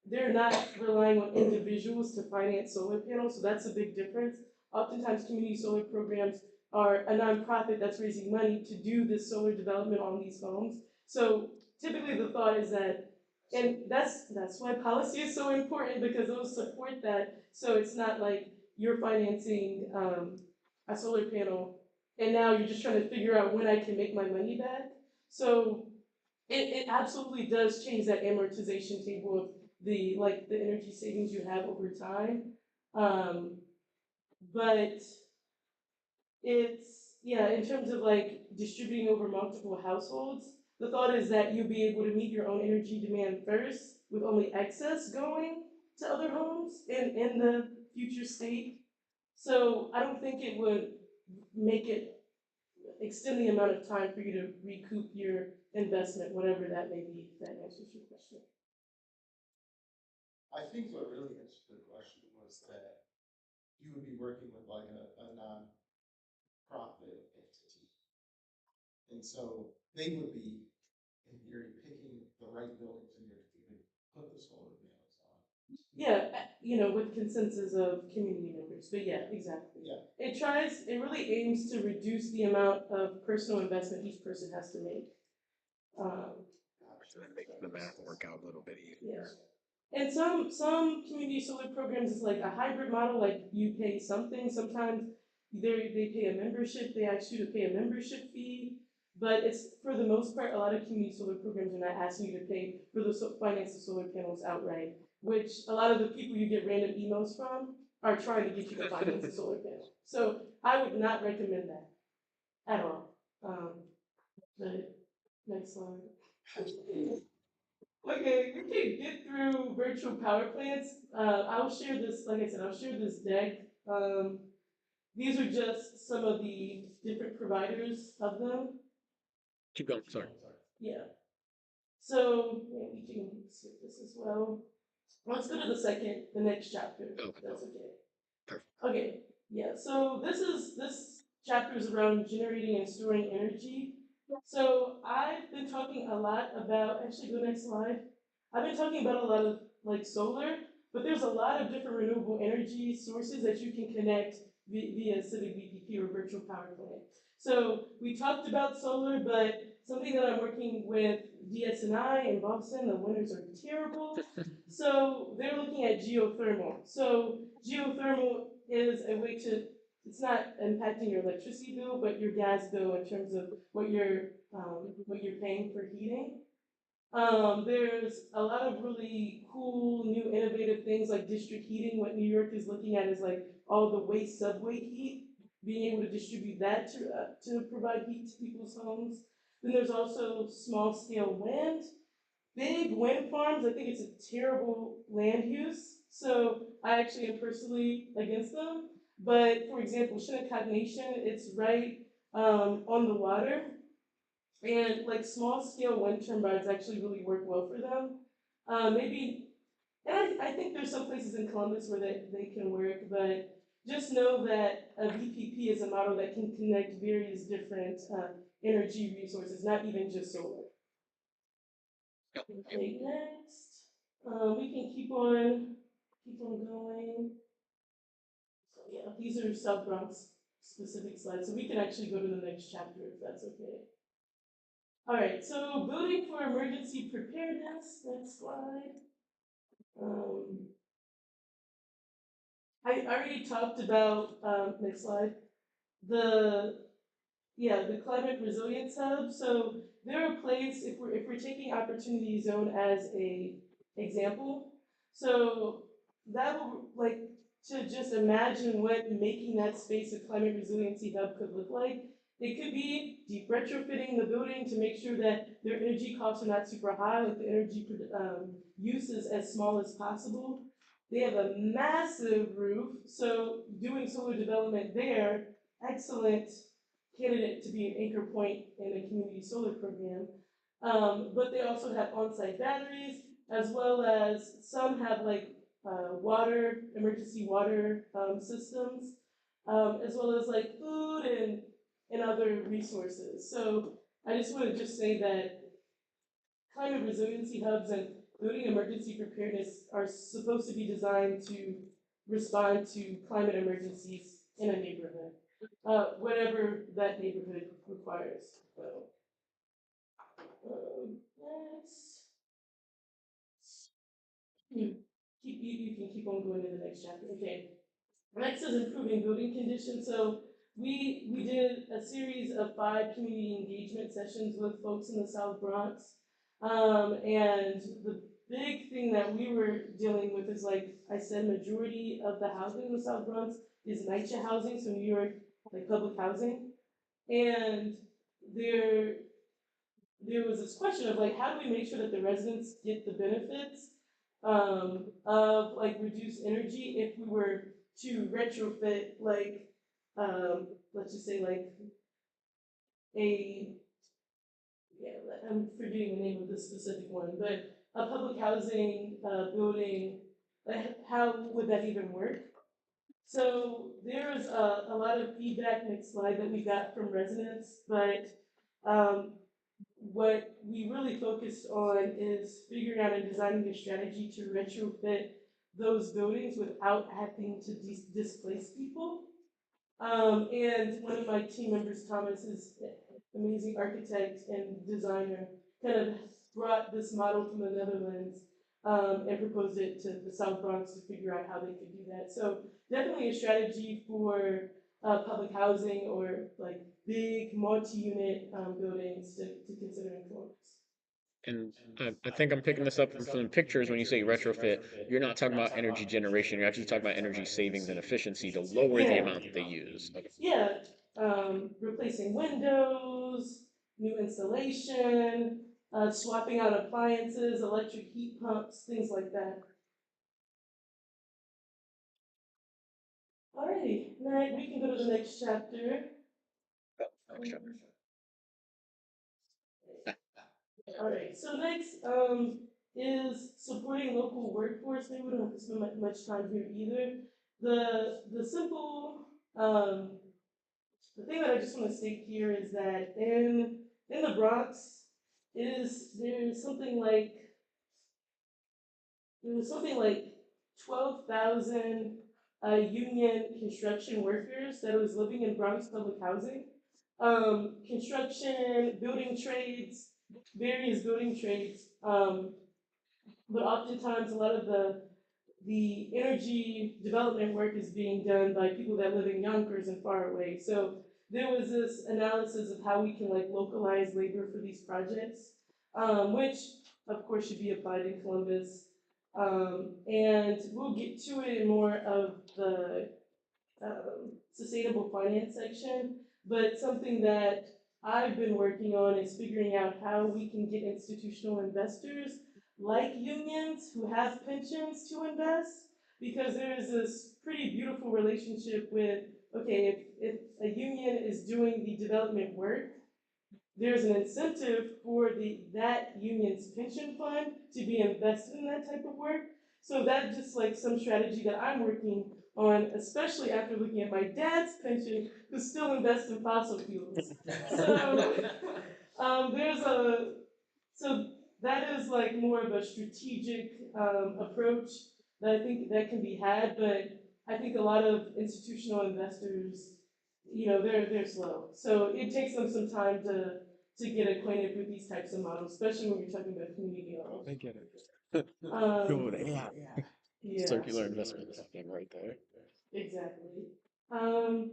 they're not relying on individuals to finance solar panels, so that's a big difference. Oftentimes, community solar programs are a nonprofit that's raising money to do this solar development on these homes. So typically the thought is that, and that's why policy is so important, because those support that. So it's not like you're financing a solar panel and now you're just trying to figure out when I can make my money back. So it absolutely does change that amortization table of the energy savings you have over time. But it's, yeah, in terms of like distributing over multiple households, the thought is that you'll be able to meet your own energy demand first with only excess going to other homes in the future state. So I don't think it would make it extend the amount of time for you to recoup your investment, whatever that may be, if that answers your question. I think what really answered the question was that you would be working with like a non-profit entity. And so they would be, in theory, picking the right buildings in your community, put the solar panels on. Yeah, with consensus of community members, but yeah, exactly. Yeah. It really aims to reduce the amount of personal investment each person has to make. So that makes the math work out a little bit easier. Yeah. And some community solar programs is like a hybrid model, like you pay something, sometimes they pay a membership, they ask you to pay a membership fee, but it's, for the most part, a lot of community solar programs are not asking you to pay for the finance the solar panels outright, which a lot of the people you get random emails from are trying to get you to finance the solar panel. So I would not recommend that at all. But next slide. Okay, we can get through virtual power plants. I'll share this, like I said, I'll share this deck. These are just some of the different providers of them. Keep going, sorry. Yeah. So yeah, we can skip this as well. Let's go to the next chapter. If Okay. that's okay. Perfect. Okay. Yeah. So this chapter is around generating and storing energy. So I've been talking a lot about. Actually, go next slide. I've been talking about a lot of like solar, but there's a lot of different renewable energy sources that you can connect via Civic VPP or virtual power plant. So we talked about solar, but something that I'm working with DSNI in Boston, the winters are terrible. So they're looking at geothermal. So geothermal is a way to, it's not impacting your electricity bill, but your gas bill in terms of what you're paying for heating. There's a lot of really cool, new, innovative things like district heating. What New York is looking at is like all the waste subway heat, being able to distribute that to provide heat to people's homes. Then there's also small scale wind. Big wind farms, I think it's a terrible land use. So I actually am personally against them. But for example, Shinnecock Nation, it's right on the water. And like small scale wind turbines actually really work well for them. Maybe, and I think there's some places in Columbus where they can work, but just know that a VPP is a model that can connect various different energy resources, not even just solar. Okay, next. We can keep on going. So yeah, these are South Bronx specific slides, so we can actually go to the next chapter if that's okay. All right, so building for emergency preparedness, next slide. Um, I already talked about, next slide, the climate resilience hub. So they're a place, if we're taking opportunity zone as a example, so that will like to just imagine what making that space a climate resiliency hub could look like. It could be deep retrofitting the building to make sure that their energy costs are not super high, like the energy use is as small as possible. They have a massive roof, so doing solar development there, excellent candidate to be an anchor point in a community solar program. But they also have on-site batteries, as well as some have like emergency water systems, as well as like food and other resources. So I just want to just say that climate resiliency hubs and building emergency preparedness are supposed to be designed to respond to climate emergencies in a neighborhood, whatever that neighborhood requires. So, next. You can keep on going to the next chapter. Okay. Next is improving building conditions. So we did a series of 5 community engagement sessions with folks in the South Bronx. And the big thing that we were dealing with is, like I said, majority of the housing in the South Bronx is NYCHA housing, so New York, like public housing. And there was this question of like, how do we make sure that the residents get the benefits of like reduced energy if we were to retrofit like, let's just say like a, yeah, I'm forgetting the name of this specific one, but a public housing building, like how would that even work? So there's a lot of feedback, next slide, that we got from residents, but what we really focused on is figuring out and designing a strategy to retrofit those buildings without having to displace people. And one of my team members, Thomas, is an amazing architect and designer, kind of brought this model from the Netherlands and proposed it to the South Bronx to figure out how they could do that. So definitely a strategy for public housing or like big multi-unit buildings to consider in Florence. And I think I'm picking this up from some pictures. When you say retrofit, you're not talking about energy generation. You're actually talking about energy savings and efficiency to lower the Yeah. amount that they use. Okay. Yeah, replacing windows, new installation, swapping out appliances, electric heat pumps, things like that. Alrighty, now we can go to the next chapter. Oh, next chapter. All right, so next, is supporting local workforce. Maybe we don't have to spend much time here either. The simple, the thing that I just want to state here is that in the Bronx, there's something like there was something like 12,000 union construction workers that was living in Bronx public housing. Construction, building trades, various building trades, but oftentimes a lot of the energy development work is being done by people that live in Yonkers and far away. So there was this analysis of how we can like localize labor for these projects, which of course should be applied in Columbus. And we'll get to it in more of the sustainable finance section, but something that I've been working on is figuring out how we can get institutional investors like unions who have pensions to invest, because there is this pretty beautiful relationship with, okay, if a union is doing the development work, there's an incentive for that union's pension fund to be invested in that type of work. So that's just like some strategy that I'm working on, especially after looking at my dad's pension, who still invests in fossil fuels. So there's a so that is like more of a strategic approach that I think that can be had, but I think a lot of institutional investors, they're slow. So it takes them some time to get acquainted with these types of models, especially when you're talking about community models. I get it. Um, yeah, Circular investment happening right there. exactly. Um,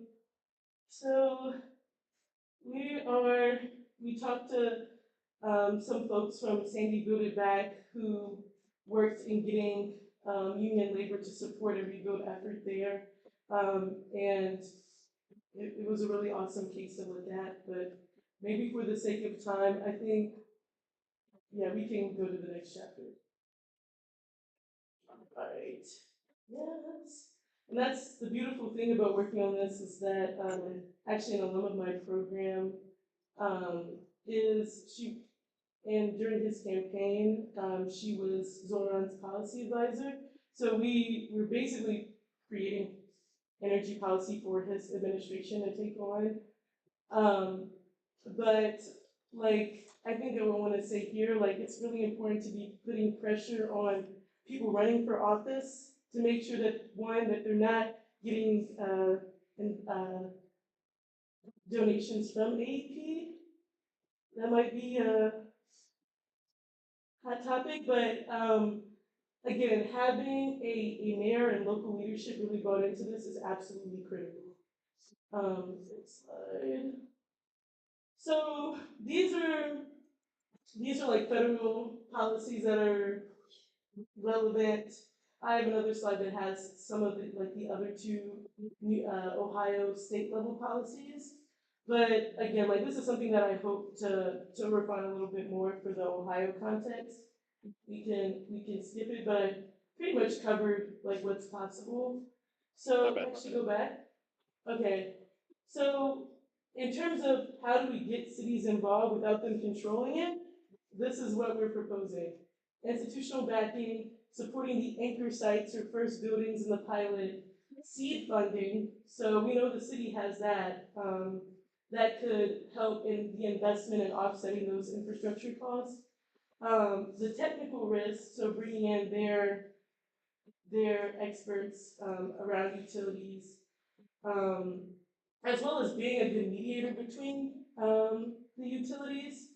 so we talked to some folks from Sandy Build It Back who worked in getting union labor to support a rebuild effort there. And it was a really awesome case to look at, but maybe for the sake of time, I think, yeah, we can go to the next chapter. All right. Yes. And that's the beautiful thing about working on this is that actually an alum of my program is she, and during his campaign, she was Zoran's policy advisor. So we were basically creating energy policy for his administration to take on. But like, I think I would want to say here, like, it's really important to be putting pressure on people running for office to make sure that one, that they're not getting donations from AEP. That might be a hot topic, but again, having a mayor and local leadership really bought into this is absolutely critical. Next slide. So these are like federal policies that are relevant. I have another slide that has some of the like the other two Ohio state level policies. But again, like this is something that I hope to refine a little bit more for the Ohio context. We can skip it, but I pretty much covered like what's possible. So actually go back. Okay. So in terms of how do we get cities involved without them controlling it, this is what we're proposing. Institutional backing, supporting the anchor sites or first buildings in the pilot, seed funding. So we know the city has that. That could help in the investment and offsetting those infrastructure costs. The technical risks, so bringing in their experts around utilities, as well as being a good mediator between the utilities.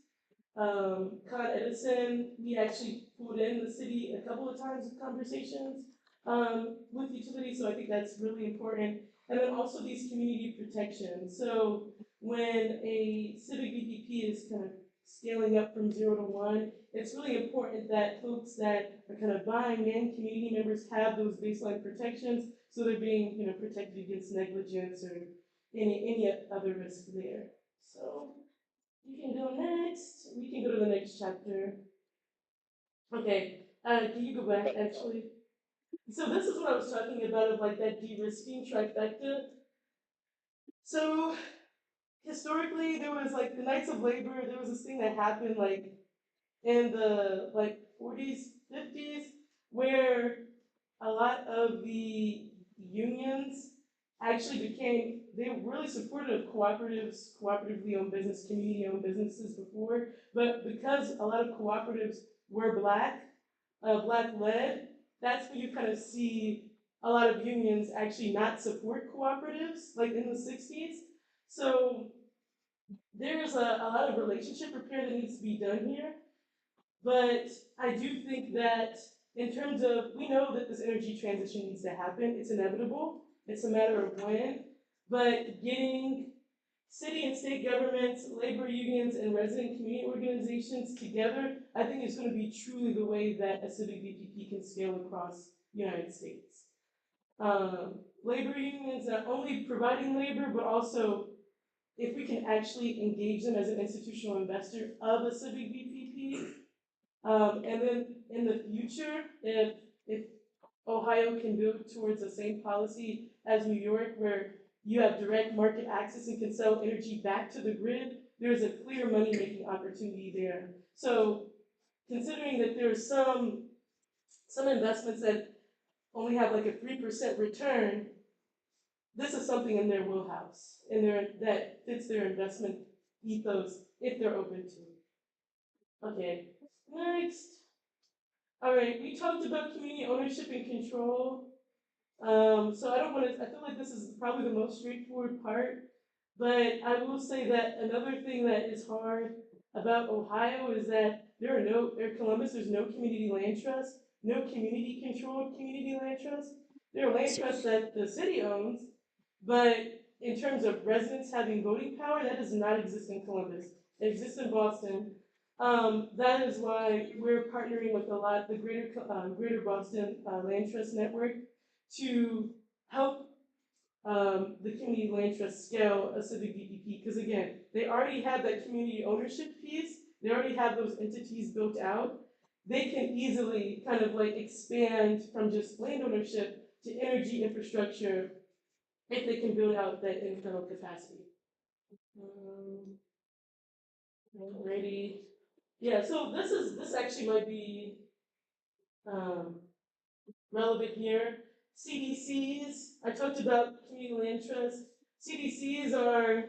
Con Edison, we actually pulled in the city a couple of times with conversations with utilities, so I think that's really important. And then also these community protections. So when a civic VPP is kind of scaling up from 0 to 1, it's really important that folks that are kind of buying in, community members, have those baseline protections, so they're being, protected against negligence or any other risk there. So you can go next. We can go to the next chapter. Okay, can you go back actually? So this is what I was talking about of like that de-risking trifecta. So historically, there was like the Knights of Labor, there was this thing that happened like in the like 40s, 50s, where a lot of the unions actually became, they were really supportive of cooperatives, cooperatively owned business, community owned businesses before, but because a lot of cooperatives were black, black led, that's when you kind of see a lot of unions actually not support cooperatives, like in the 60s. So there's a lot of relationship repair that needs to be done here. But I do think that in terms of, we know that this energy transition needs to happen. It's inevitable. It's a matter of when. But getting city and state governments, labor unions, and resident community organizations together, I think is going to be truly the way that a civic VPP can scale across the United States. Labor unions not only providing labor, but also if we can actually engage them as an institutional investor of a civic VPP, and then in the future, if Ohio can build towards the same policy as New York, where you have direct market access and can sell energy back to the grid, there's a clear money-making opportunity there. So considering that there's some investments that only have like a 3% return, this is something in their wheelhouse, that fits their investment ethos if they're open to it. Okay, next. All right, we talked about community ownership and control. So I feel like this is probably the most straightforward part, but I will say that another thing that is hard about Ohio is that Columbus, there's no community land trust, no community controlled community land trust. There are land trusts that the city owns, but in terms of residents having voting power, that does not exist in Columbus. It exists in Boston. That is why we're partnering with the Greater Boston Land Trust Network to help the community land trust scale a civic VPP. Because again, they already have that community ownership piece. They already have those entities built out. They can easily kind of like expand from just land ownership to energy infrastructure if they can build out that internal capacity. Alrighty. Yeah, so this actually might be relevant here. CDCs, I talked about community land trust. CDCs are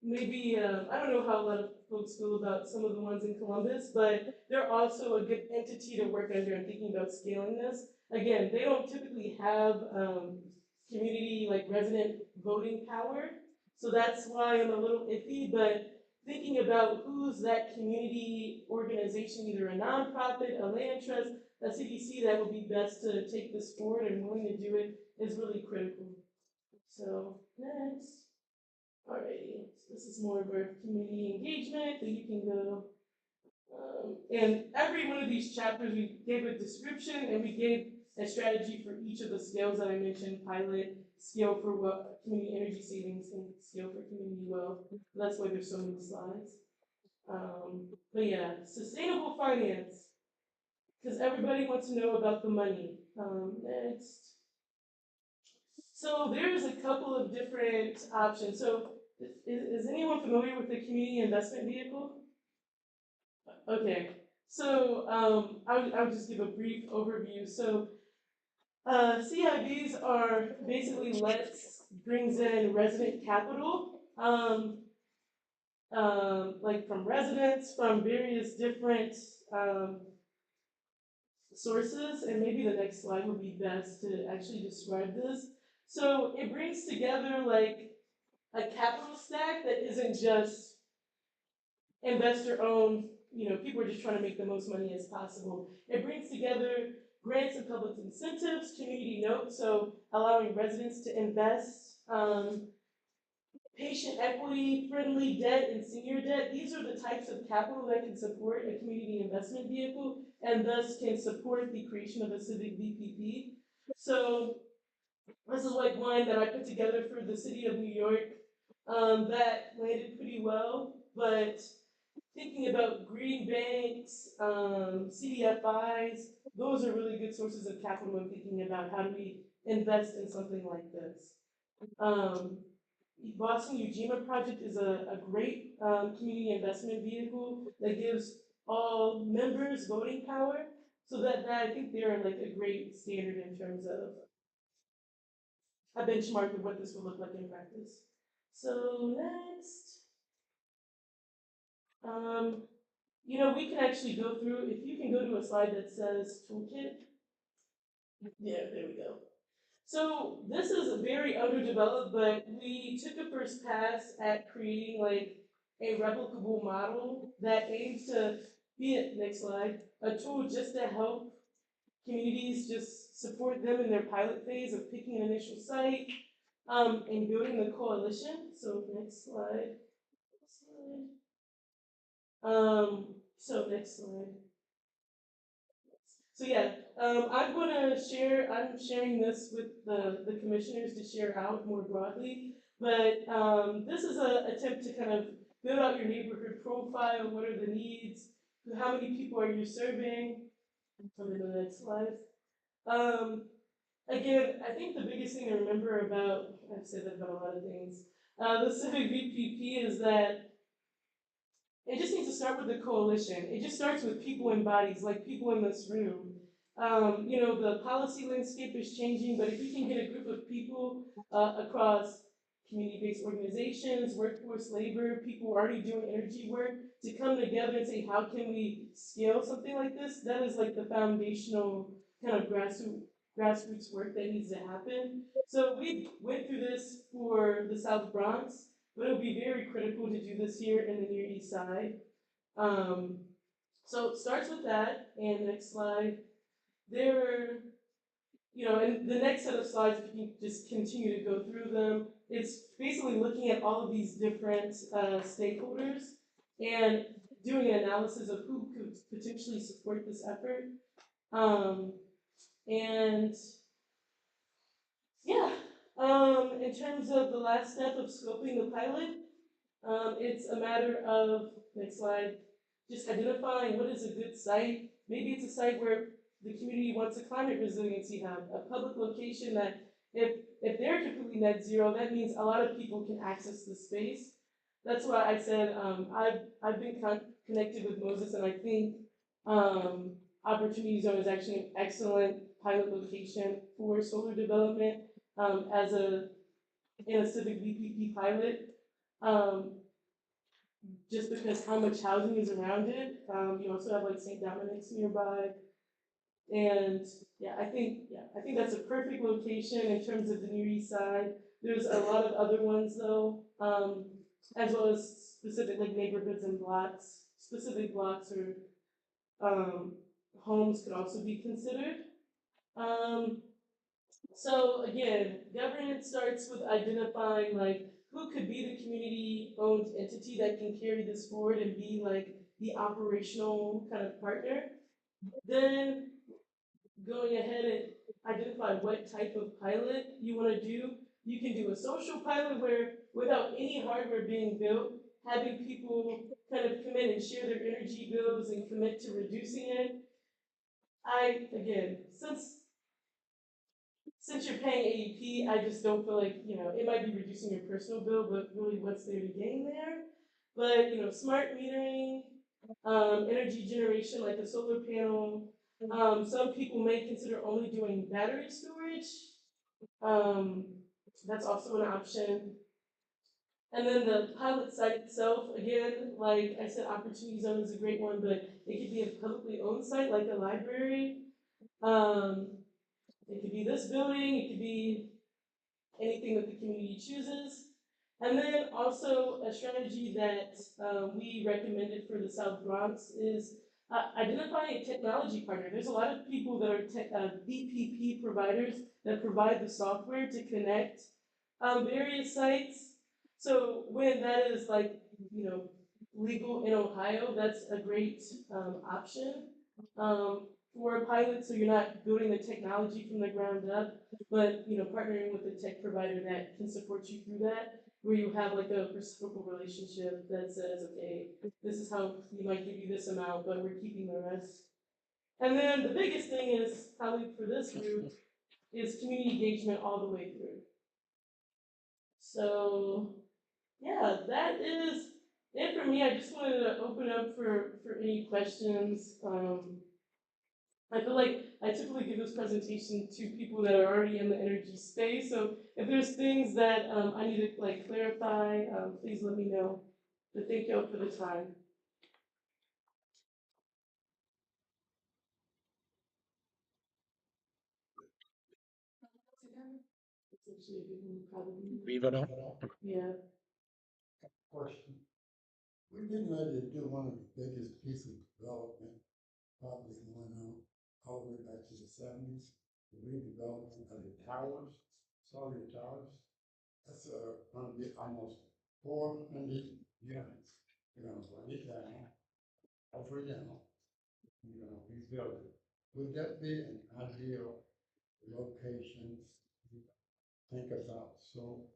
maybe, I don't know how a lot of folks feel about some of the ones in Columbus, but they're also a good entity to work under and thinking about scaling this. Again, they don't typically have community, like resident voting power, so that's why I'm a little iffy, but thinking about who's that community organization, either a nonprofit, a land trust, a CDC that would be best to take this forward and willing to do it is really critical. So next. Alrighty, so this is more of our community engagement that you can go. And every one of these chapters, we gave a description and we gave a strategy for each of the scales that I mentioned: pilot, scale for community energy savings, and scale for community wealth. That's why there's so many slides. But yeah, sustainable finance, because everybody wants to know about the money. Next. So there's a couple of different options. So is anyone familiar with the community investment vehicle? Okay, so I'll just give a brief overview. So CIVs are basically brings in resident capital, like from residents, from various different sources, and maybe the next slide would be best to actually describe this. So it brings together like a capital stack that isn't just investor owned, people are just trying to make the most money as possible. It brings together grants and public incentives, community notes, so allowing residents to invest, patient equity, friendly debt, and senior debt. These are the types of capital that can support a community investment vehicle and thus can support the creation of a civic VPP. So this is like one that I put together for the city of New York that landed pretty well, but thinking about green banks, CDFIs, those are really good sources of capital when thinking about how do we invest in something like this. Boston Ujima project is a great community investment vehicle that gives all members voting power. So that I think they're like a great standard in terms of a benchmark of what this would look like in practice. So next, we can actually go through, if you can go to a slide that says toolkit. Yeah, there we go. So this is very underdeveloped, but we took a first pass at creating like a replicable model that aims to be, next slide, a tool just to help communities just support them in their pilot phase of picking an initial site, and building the coalition. So next slide. So next slide. So yeah, I'm sharing this with the commissioners to share out more broadly, but this is an attempt to kind of build out your neighborhood profile, what are the needs, how many people are you serving, come to the next slide. Again, I think the biggest thing to remember about, I've said that about a lot of things, the Civic VPP is that it just needs to start with the coalition. It just starts with people in bodies, like people in this room. The policy landscape is changing, but if you can get a group of people across community-based organizations, workforce labor, people already doing energy work, to come together and say, how can we scale something like this? That is like the foundational kind of grassroots work that needs to happen. So we went through this for the South Bronx, but it'll be very critical to do this here in the Near East Side. So it starts with that, and next slide. In the next set of slides, if you can just continue to go through them, it's basically looking at all of these different stakeholders and doing an analysis of who could potentially support this effort. In terms of the last step of scoping the pilot, it's a matter of, next slide, just identifying what is a good site. Maybe it's a site where the community wants a climate resiliency hub, a public location that if they're completely net zero, that means a lot of people can access the space. That's why I said I've been connected with Moses, and I think Opportunity Zone is actually an excellent pilot location for solar development in a civic VPP pilot. Just because how much housing is around it. You also have like St. Dominic's nearby. And I think that's a perfect location in terms of the Near East Side. There's a lot of other ones though, as well as specific like neighborhoods and blocks. Specific blocks or homes could also be considered. So again, governance starts with identifying like who could be the community-owned entity that can carry this forward and be like the operational kind of partner. Then going ahead and identify what type of pilot you want to do. You can do a social pilot where without any hardware being built, having people kind of come in and share their energy bills and commit to reducing it. Since you're paying AEP, I just don't feel like, it might be reducing your personal bill, but really what's there to gain there? But, smart metering, energy generation like a solar panel. Some people may consider only doing battery storage. That's also an option. And then the pilot site itself, again, like I said, Opportunity Zone is a great one, but it could be a publicly owned site like a library. It could be this building, it could be anything that the community chooses. And then also a strategy that we recommended for the South Bronx is identifying a technology partner. There's a lot of people that are VPP providers that provide the software to connect various sites. So when that is legal in Ohio, that's a great option for a pilot. So you're not building the technology from the ground up, but partnering with a tech provider that can support you through that, where you have like a reciprocal relationship that says, okay, this is how we might give you this amount, but we're keeping the rest. And then the biggest thing is probably for this group is community engagement all the way through. So, yeah, that is it for me. I just wanted to open up for any questions. I feel like I typically give this presentation to people that are already in the energy space. So if there's things that I need to like clarify, please let me know. But thank y'all for the time. It's actually a good one, probably. Viva now? Yeah. Question. We're getting ready to do one of the biggest pieces of development probably going on all the way back to the '70s. The redevelopment of the towers, Sawyer Towers. That's going to be almost 400 units. We're going to run it down, over it down. We're going to rebuild it. Would that be an ideal location to think about? So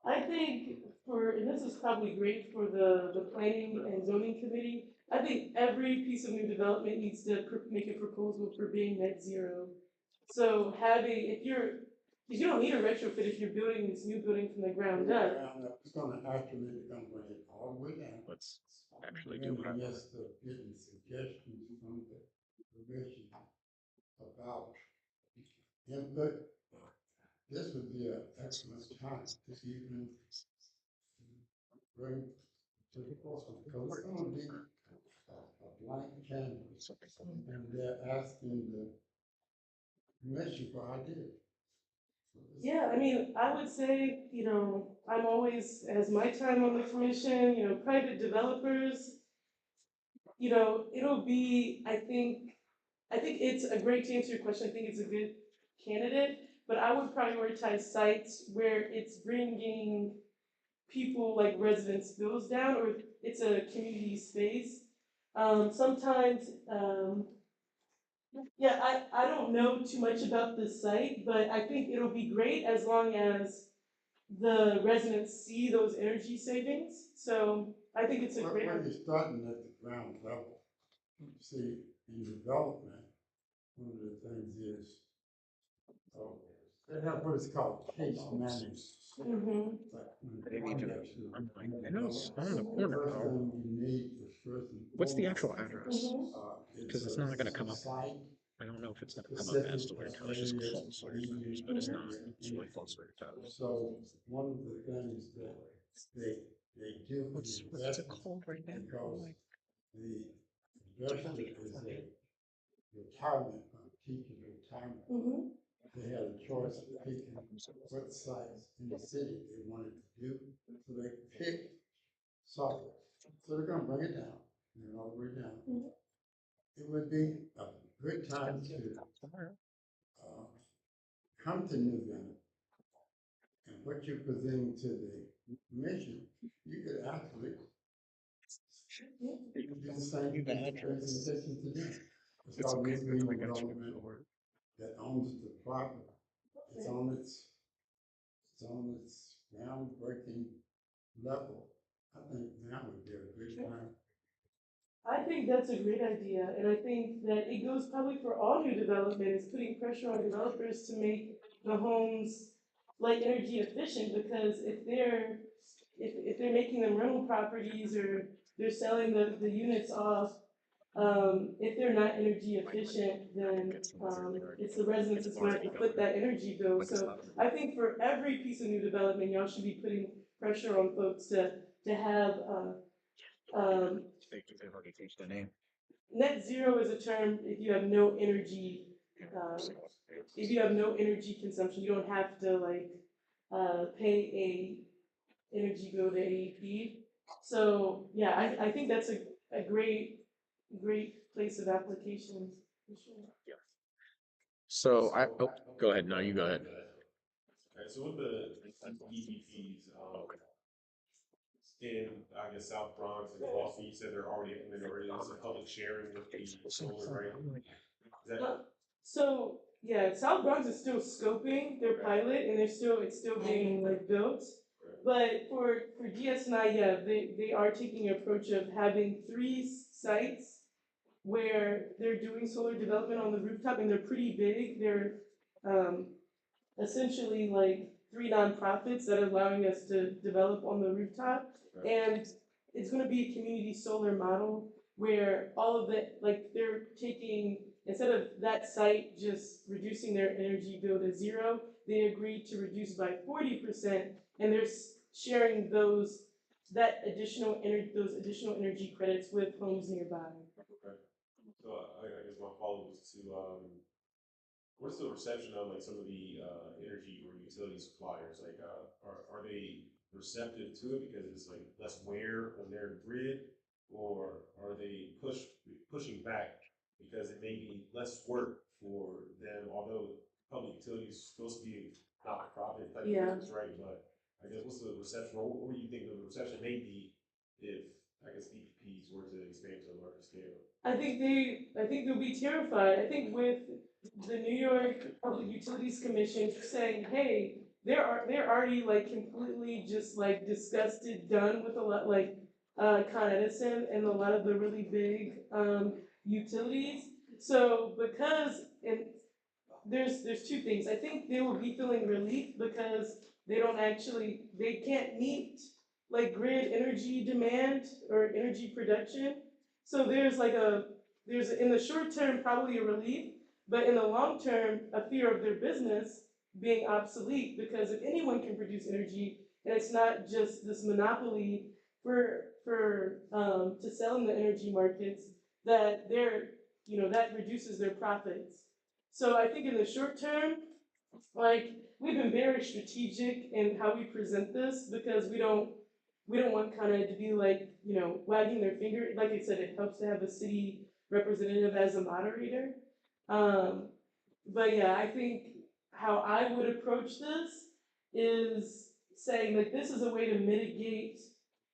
I think and this is probably great for the planning and zoning committee, I think every piece of new development needs to make a proposal for being net zero. So if you don't need a retrofit if you're building this new building from the ground up. it's going to actually bring it all the way down. Let's actually do In what I the want. midst of getting suggestions from the commission about input, this would be an excellent time to even bring to the forefront, because it's going to be a blank canvas, and they're asking the commission for ideas. Yeah, I mean, I would say, I'm always, as my time on the commission, private developers, it'll be, I think it's a great to answer your question. I think it's a good candidate, but I would prioritize sites where it's bringing people like residents' bills down, or it's a community space. Sometimes, yeah, I don't know too much about this site, but I think it'll be great as long as the residents see those energy savings. So I think it's a great. When you're starting at the ground level, see, in development, one of the things is, they have what is called case management. Mhm. They need to. I'm like, I know it's on the corner First though. thing you need is first and What's the foremost, actual address? Because it's not going to come up. site, I don't know if it's going to come up as specific Sawyer Towers. It's areas called Sawyer Towers, but it's not. It's really called Sawyer Towers. So one of the things that they do in What's it investment, called right now? because Like, the investor is a retirement fund, teacher retirement. Mhm. They had a choice of picking what sites in the city they wanted to do, so they picked Sawyer. So they're gonna bring it down, all the way down. Mhm. It would be a good time to come to New Ghana, and what you're presenting to the commission, you could actually do the same presentation to them. It's it's called okay. New It's Green like I should Development that owns the property. It's on its groundbreaking level. I think now would be a good time. I think that's a great idea, and I think that it goes probably for all new development, is putting pressure on developers to make the homes like energy efficient, because if they're making them rental properties or they're selling the units off, if they're not energy efficient, then it's the residents that's going to have to foot that energy bill. So I think for every piece of new development, y'all should be putting pressure on folks to have They've already changed the name. net zero is a term if you have no energy. If you have no energy consumption, you don't have to pay a energy bill to AEP. So yeah, I think that's a great place of application for sure. So go ahead. No, you go ahead. Okay, so with the EVPs, in, I guess, South Bronx and Boston, you said they're already implemented, or is it public sharing with the solar, right? Is that? So yeah, South Bronx is still scoping their pilot, and it's still being built. But for DS9, yeah, they are taking an approach of having 3 sites where they're doing solar development on the rooftop, and they're pretty big. They're essentially three nonprofits that are allowing us to develop on the rooftop. And it's gonna be a community solar model where all of the, like, they're taking, instead of that site just reducing their energy bill to zero, they agreed to reduce by 40%, and they're sharing those those additional energy credits with homes nearby. Okay. So I guess my follow-up was to, what's the reception of like some of the energy or utility suppliers? Like, are they receptive to it because it's like less wear on their grid, or are they pushing back because it may be less work for them? Although public utilities are supposed to be not for profit type of Yeah. business, right? But I guess what's the reception, or what do you think the reception may be if I guess PPPs were to expand to a larger scale? I think they'll be terrified. I think with the New York Public Utilities Commission saying, hey, they're already like completely just like disgusted, done with a lot like Con Edison and a lot of the really big utilities. So because and there's two things. I think they will be feeling relief because they can't meet like grid energy demand or energy production. So there's in the short term probably a relief, but in the long term a fear of their business being obsolete, because if anyone can produce energy and it's not just this monopoly for to sell in the energy markets, that that reduces their profits. So I think in the short term, like we've been very strategic in how we present this, because we don't want kind of to be like, wagging their finger. Like I said, it helps to have a city representative as a moderator. Um, but yeah, I think how I would approach this is saying like this is a way to mitigate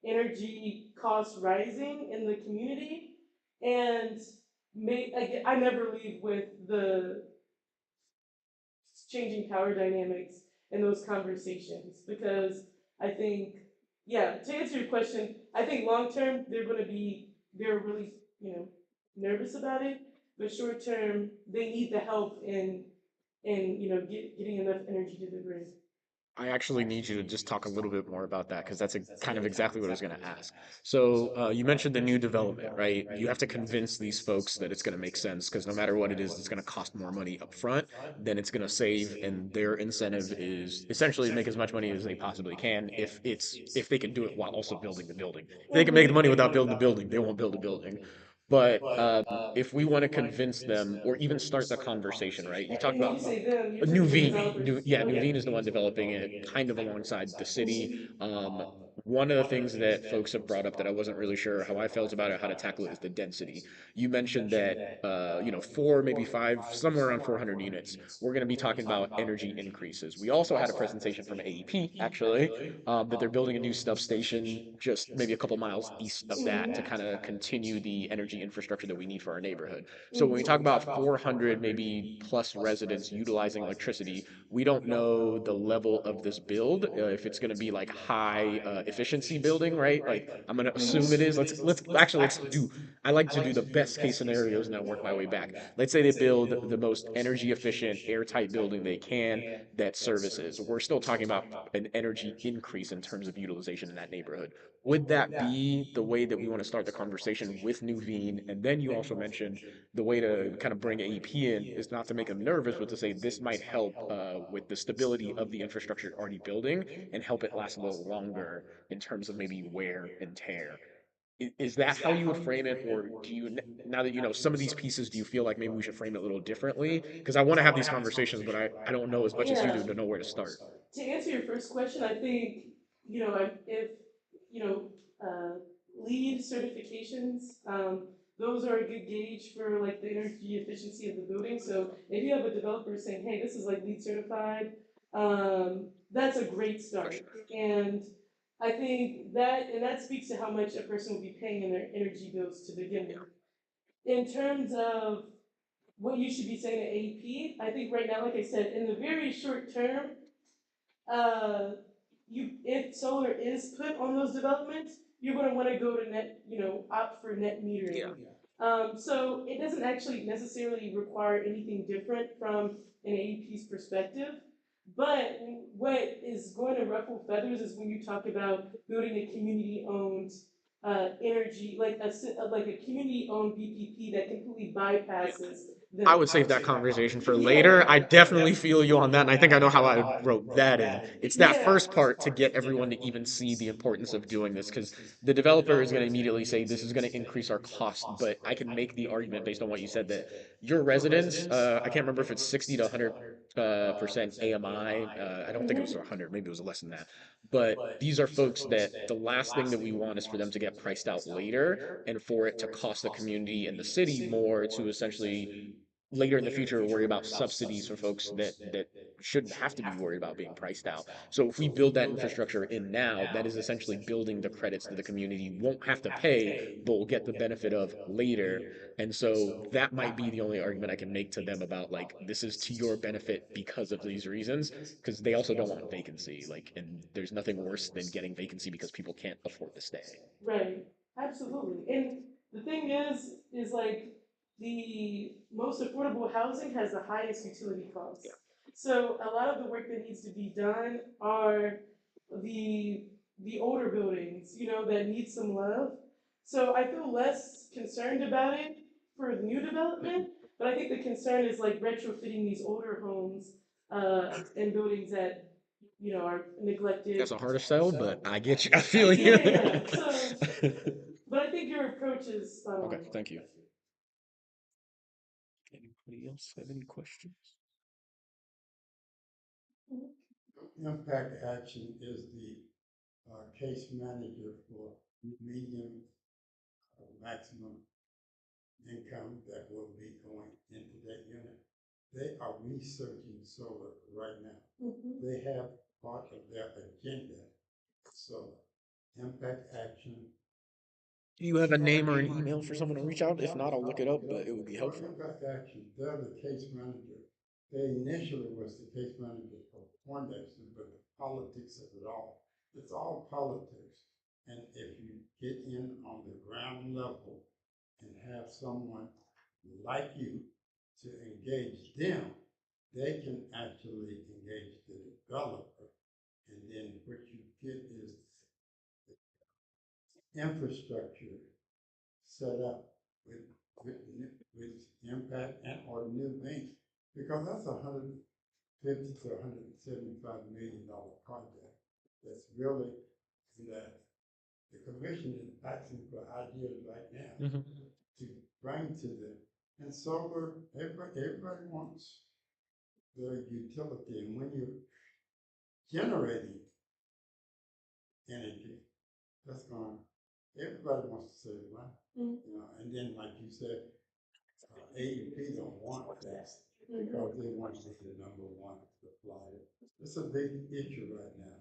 energy costs rising in the community, and I never leave with the changing power dynamics in those conversations, because I think, yeah, to answer your question, I think long term they're really, nervous about it, but short term they need the help in getting enough energy to the grid. I actually need you to just talk a little bit more about that because that's kind of exactly what I was going to ask. So, you mentioned the new development, right? You have to convince these folks that it's going to make sense because no matter what it is, it's going to cost more money up front than it's going to save, and their incentive is essentially to make as much money as they possibly can if they can do it while also building the building. If they can make the money without building the building, they won't build a building. But if we want to convince them or even start the conversation, right? You talked And when about you say them, you're talking Nuveen, developers. Nuveen is the one developing it, kind of alongside the city. One of the things that folks have brought up that I wasn't really sure how I felt about it, how to tackle it, is the density. You mentioned that, four, maybe five, somewhere around 400 units. We're going to be talking about energy increases. We also had a presentation from AEP, actually, that they're building a new substation just maybe a couple miles east of that to kind of continue the energy infrastructure that we need for our neighborhood. So when we talk about 400 maybe plus residents utilizing electricity, we don't know the level of this build, if it's going to be like high efficiency building, right? Like I'm going to assume it is. Let's do. I like to do the best case scenarios and then work my way back. Let's say they build the most energy efficient, airtight building they can that services. We're still talking about an energy increase in terms of utilization in that neighborhood. Would that be the way that we want to start the conversation with Nuveen? And then you also mentioned the way to kind of bring AEP in is not to make them nervous, but to say this might help with the stability of the infrastructure you're already building and help it last a little longer in terms of maybe wear and tear. Is that how you would frame it, or do you, now that you know some of these pieces, do you feel like maybe we should frame it a little differently? Because I want to have these conversations, but I don't know as much as you do Yeah. to know where to start. To answer your first question, I think, if, you know, uh, LEED certifications, those are a good gauge for like the energy efficiency of the building. So if you have a developer saying, hey, this is like LEED certified, that's a great start. And I think that speaks to how much a person will be paying in their energy bills to begin with. In terms of what you should be saying to AEP, I think right now, like I said, in the very short term, uh, if solar is put on those developments, you're gonna wanna go to net, opt for net metering. Yeah. So it doesn't actually necessarily require anything different from an AEP's perspective, But what is going to ruffle feathers is when you talk about building a community-owned energy, like a community-owned BPP that completely bypasses them. I would save that conversation for later. I definitely feel you on that, and I think I know how I wrote that in. It's that first part to get everyone to even see the importance of doing this, because the developer is going to immediately say this is going to increase our cost. But I can make the argument based on what you said that your residents, I can't remember if it's 60 to 100% AMI. I don't think it was 100, maybe it was less than that. But these are folks that the last thing that we want is for them to get priced out later and for it to cost the community and the city more to essentially later in the future worry about subsidies for folks that shouldn't have to be worried about being priced out. So if we build that infrastructure in now, that is essentially building the credits that the community won't have to pay, but will get the benefit of later. And so that might be the only argument I can make to them about like this is to your benefit because of these reasons, because they also don't want vacancy. Like, and there's nothing worse than getting vacancy because people can't afford to stay. Right, absolutely. And the thing is like the most affordable housing has the highest utility costs. So a lot of the work that needs to be done are the the older buildings, that need some love. So I feel less concerned about it for the new development, but I think the concern is like retrofitting these older homes and buildings that are neglected. That's a harder sell, but I get you. I feel you. Yeah. So, but I think your approach is Okay, thank you. Anybody else have any questions? Impact Action is the case manager for medium maximum income that will be going into that unit. They are researching solar right now. They have part of their agenda solar. Impact Action. Do you have a name or an email for someone to reach out? If not, I'll look it up, but it would be helpful. Impact Action, they're the case manager. They initially was the case manager for Poindexter, but the politics of it all, it's all politics. And if you get in on the ground level and have someone like you to engage them, they can actually engage the developer. And then what you get is infrastructure set up with impact and or new banks, because that's $150 to $175 million project. That's really that the commission is asking for ideas right now to bring to them. And solar, everybody wants the utility, and when you're generating energy, that's going. Everybody wants to save money, and then like you said, AEP don't want that because they want to be the number one supplier. It's a big issue right now.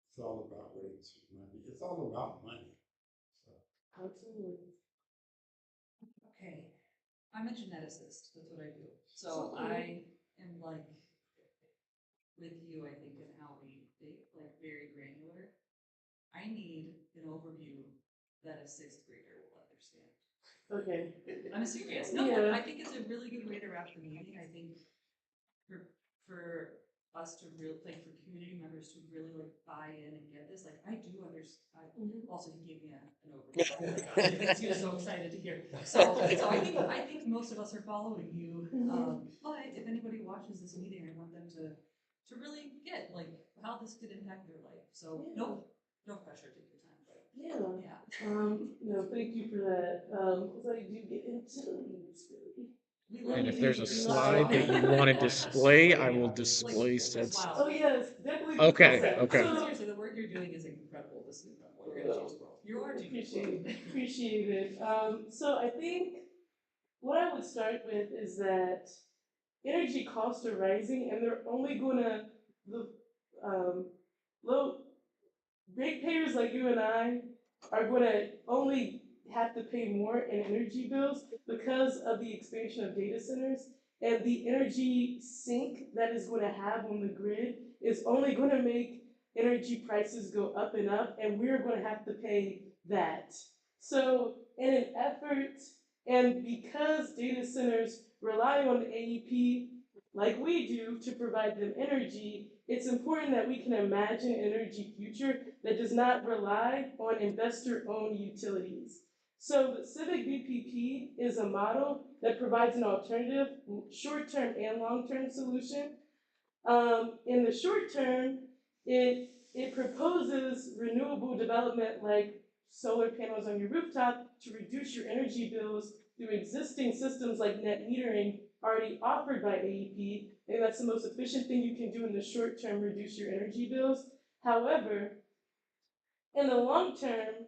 It's all about rates, money. It's all about money. So. Absolutely. Okay, I'm a geneticist, that's what I do. So I am like with you, I think, in how we think, like very granular. I need an overview that a sixth grader will understand. Okay. I'm serious. No, Yeah. I think it's a really good way to wrap the meeting. I think for us to really, like, for community members to really like buy in and get this, like, I do understand. Also, he gave me an overview because he was so excited to hear. So I think most of us are following you. But if anybody watches this meeting, I want them to really get like how this could impact their life. So no pressure, take your time. No, thank you for that. Because I do get into the weeds, really. And if there's a slide that you want to display, I will display said. Oh yes, definitely. Okay, okay. So seriously, the work you're doing is incredible. This is incredible. You're gonna change the world. You are Appreciate it. So I think what I would start with is that energy costs are rising, and they're only gonna low ratepayers like you and I are gonna only have to pay more in energy bills because of the expansion of data centers, and the energy sink that is going to have on the grid is only going to make energy prices go up, and we're going to have to pay that. So in an effort, and because data centers rely on AEP like we do to provide them energy, it's important that we can imagine an energy future that does not rely on investor-owned utilities. So the Civic BPP is a model that provides an alternative, short-term and long-term solution. In the short term, it proposes renewable development like solar panels on your rooftop to reduce your energy bills through existing systems like net metering already offered by AEP. And that's the most efficient thing you can do in the short term, reduce your energy bills. However, in the long term,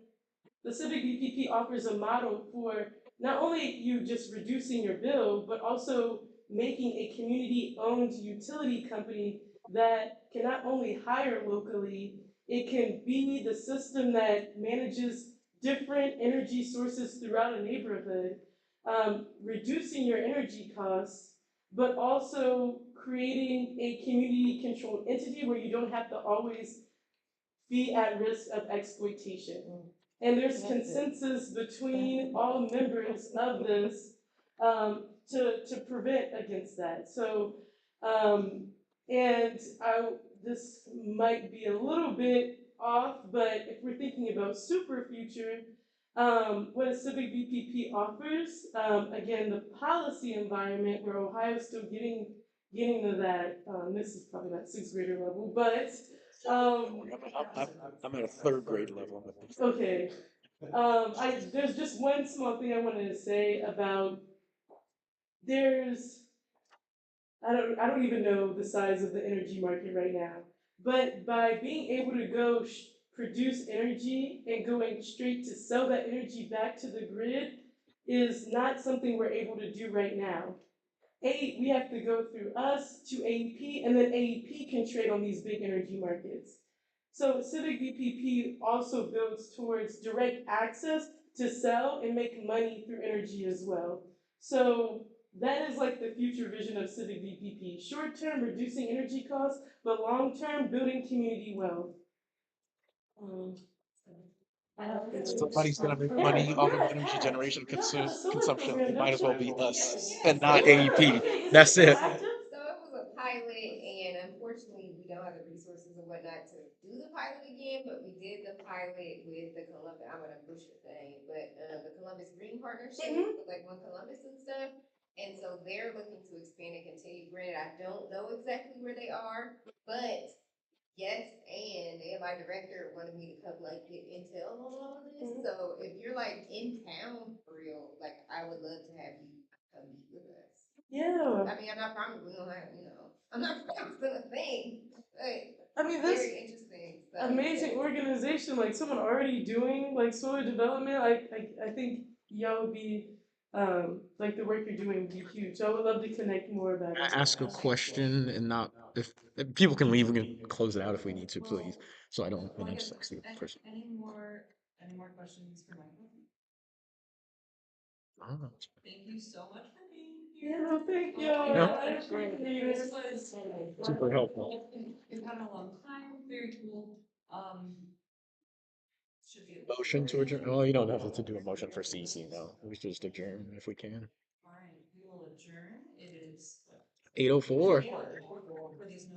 the Civic BPP offers a model for not only you just reducing your bill, but also making a community-owned utility company that can not only hire locally, it can be the system that manages different energy sources throughout a neighborhood, reducing your energy costs, but also creating a community-controlled entity where you don't have to always be at risk of exploitation. And there's consensus between all members of this to prevent against that. So, this might be a little bit off, but if we're thinking about super future, what a Civic BPP offers, again, the policy environment where Ohio's still getting to that, this is probably not sixth grader level, but I'm at a third grade level. okay. There's just one small thing I wanted to say about I don't even know the size of the energy market right now, but by being able to go produce energy and going straight to sell that energy back to the grid is not something we're able to do right now. We have to go through us to AEP, and then AEP can trade on these big energy markets. So Civic BPP also builds towards direct access to sell and make money through energy as well. So that is like the future vision of Civic BPP. Short term, reducing energy costs, but long term, building community wealth. Somebody's gonna make money off of energy generation consumption. It might as well be us and not AEP. That's it. So it was a pilot, and unfortunately, we don't have the resources and whatnot to do the pilot again, but we did the pilot with the Columbus, I'm gonna butcher the name, but the Columbus Green Partnership, with like One Columbus and stuff. And so they're looking to expand and continue. Granted, I don't know exactly where they are, but yes, and my director wanted me to come like get intel on all of this. So if you're like in town for real, like I would love to have you come meet with us. Yeah. I mean, I'm not promising we don't have, I'm not promising a thing, but I mean, this very interesting. So, amazing organization, like someone already doing like solar development. I think y'all would be like the work you're doing would be huge. I would love to connect more about it. Ask a question and not if people can leave, we can close it out if we need to, please. So I don't Well, just ask the person. Any more questions for Michael? Oh. Thank you so much for being here. Yeah, no, thank you. No. I appreciate it. This was Super helpful. It's been a long time, very cool. Should be Motion to adjourn. Well, you don't have to do a motion for CC though. We should just adjourn if we can. All right, we will adjourn. It is 8:04. for these.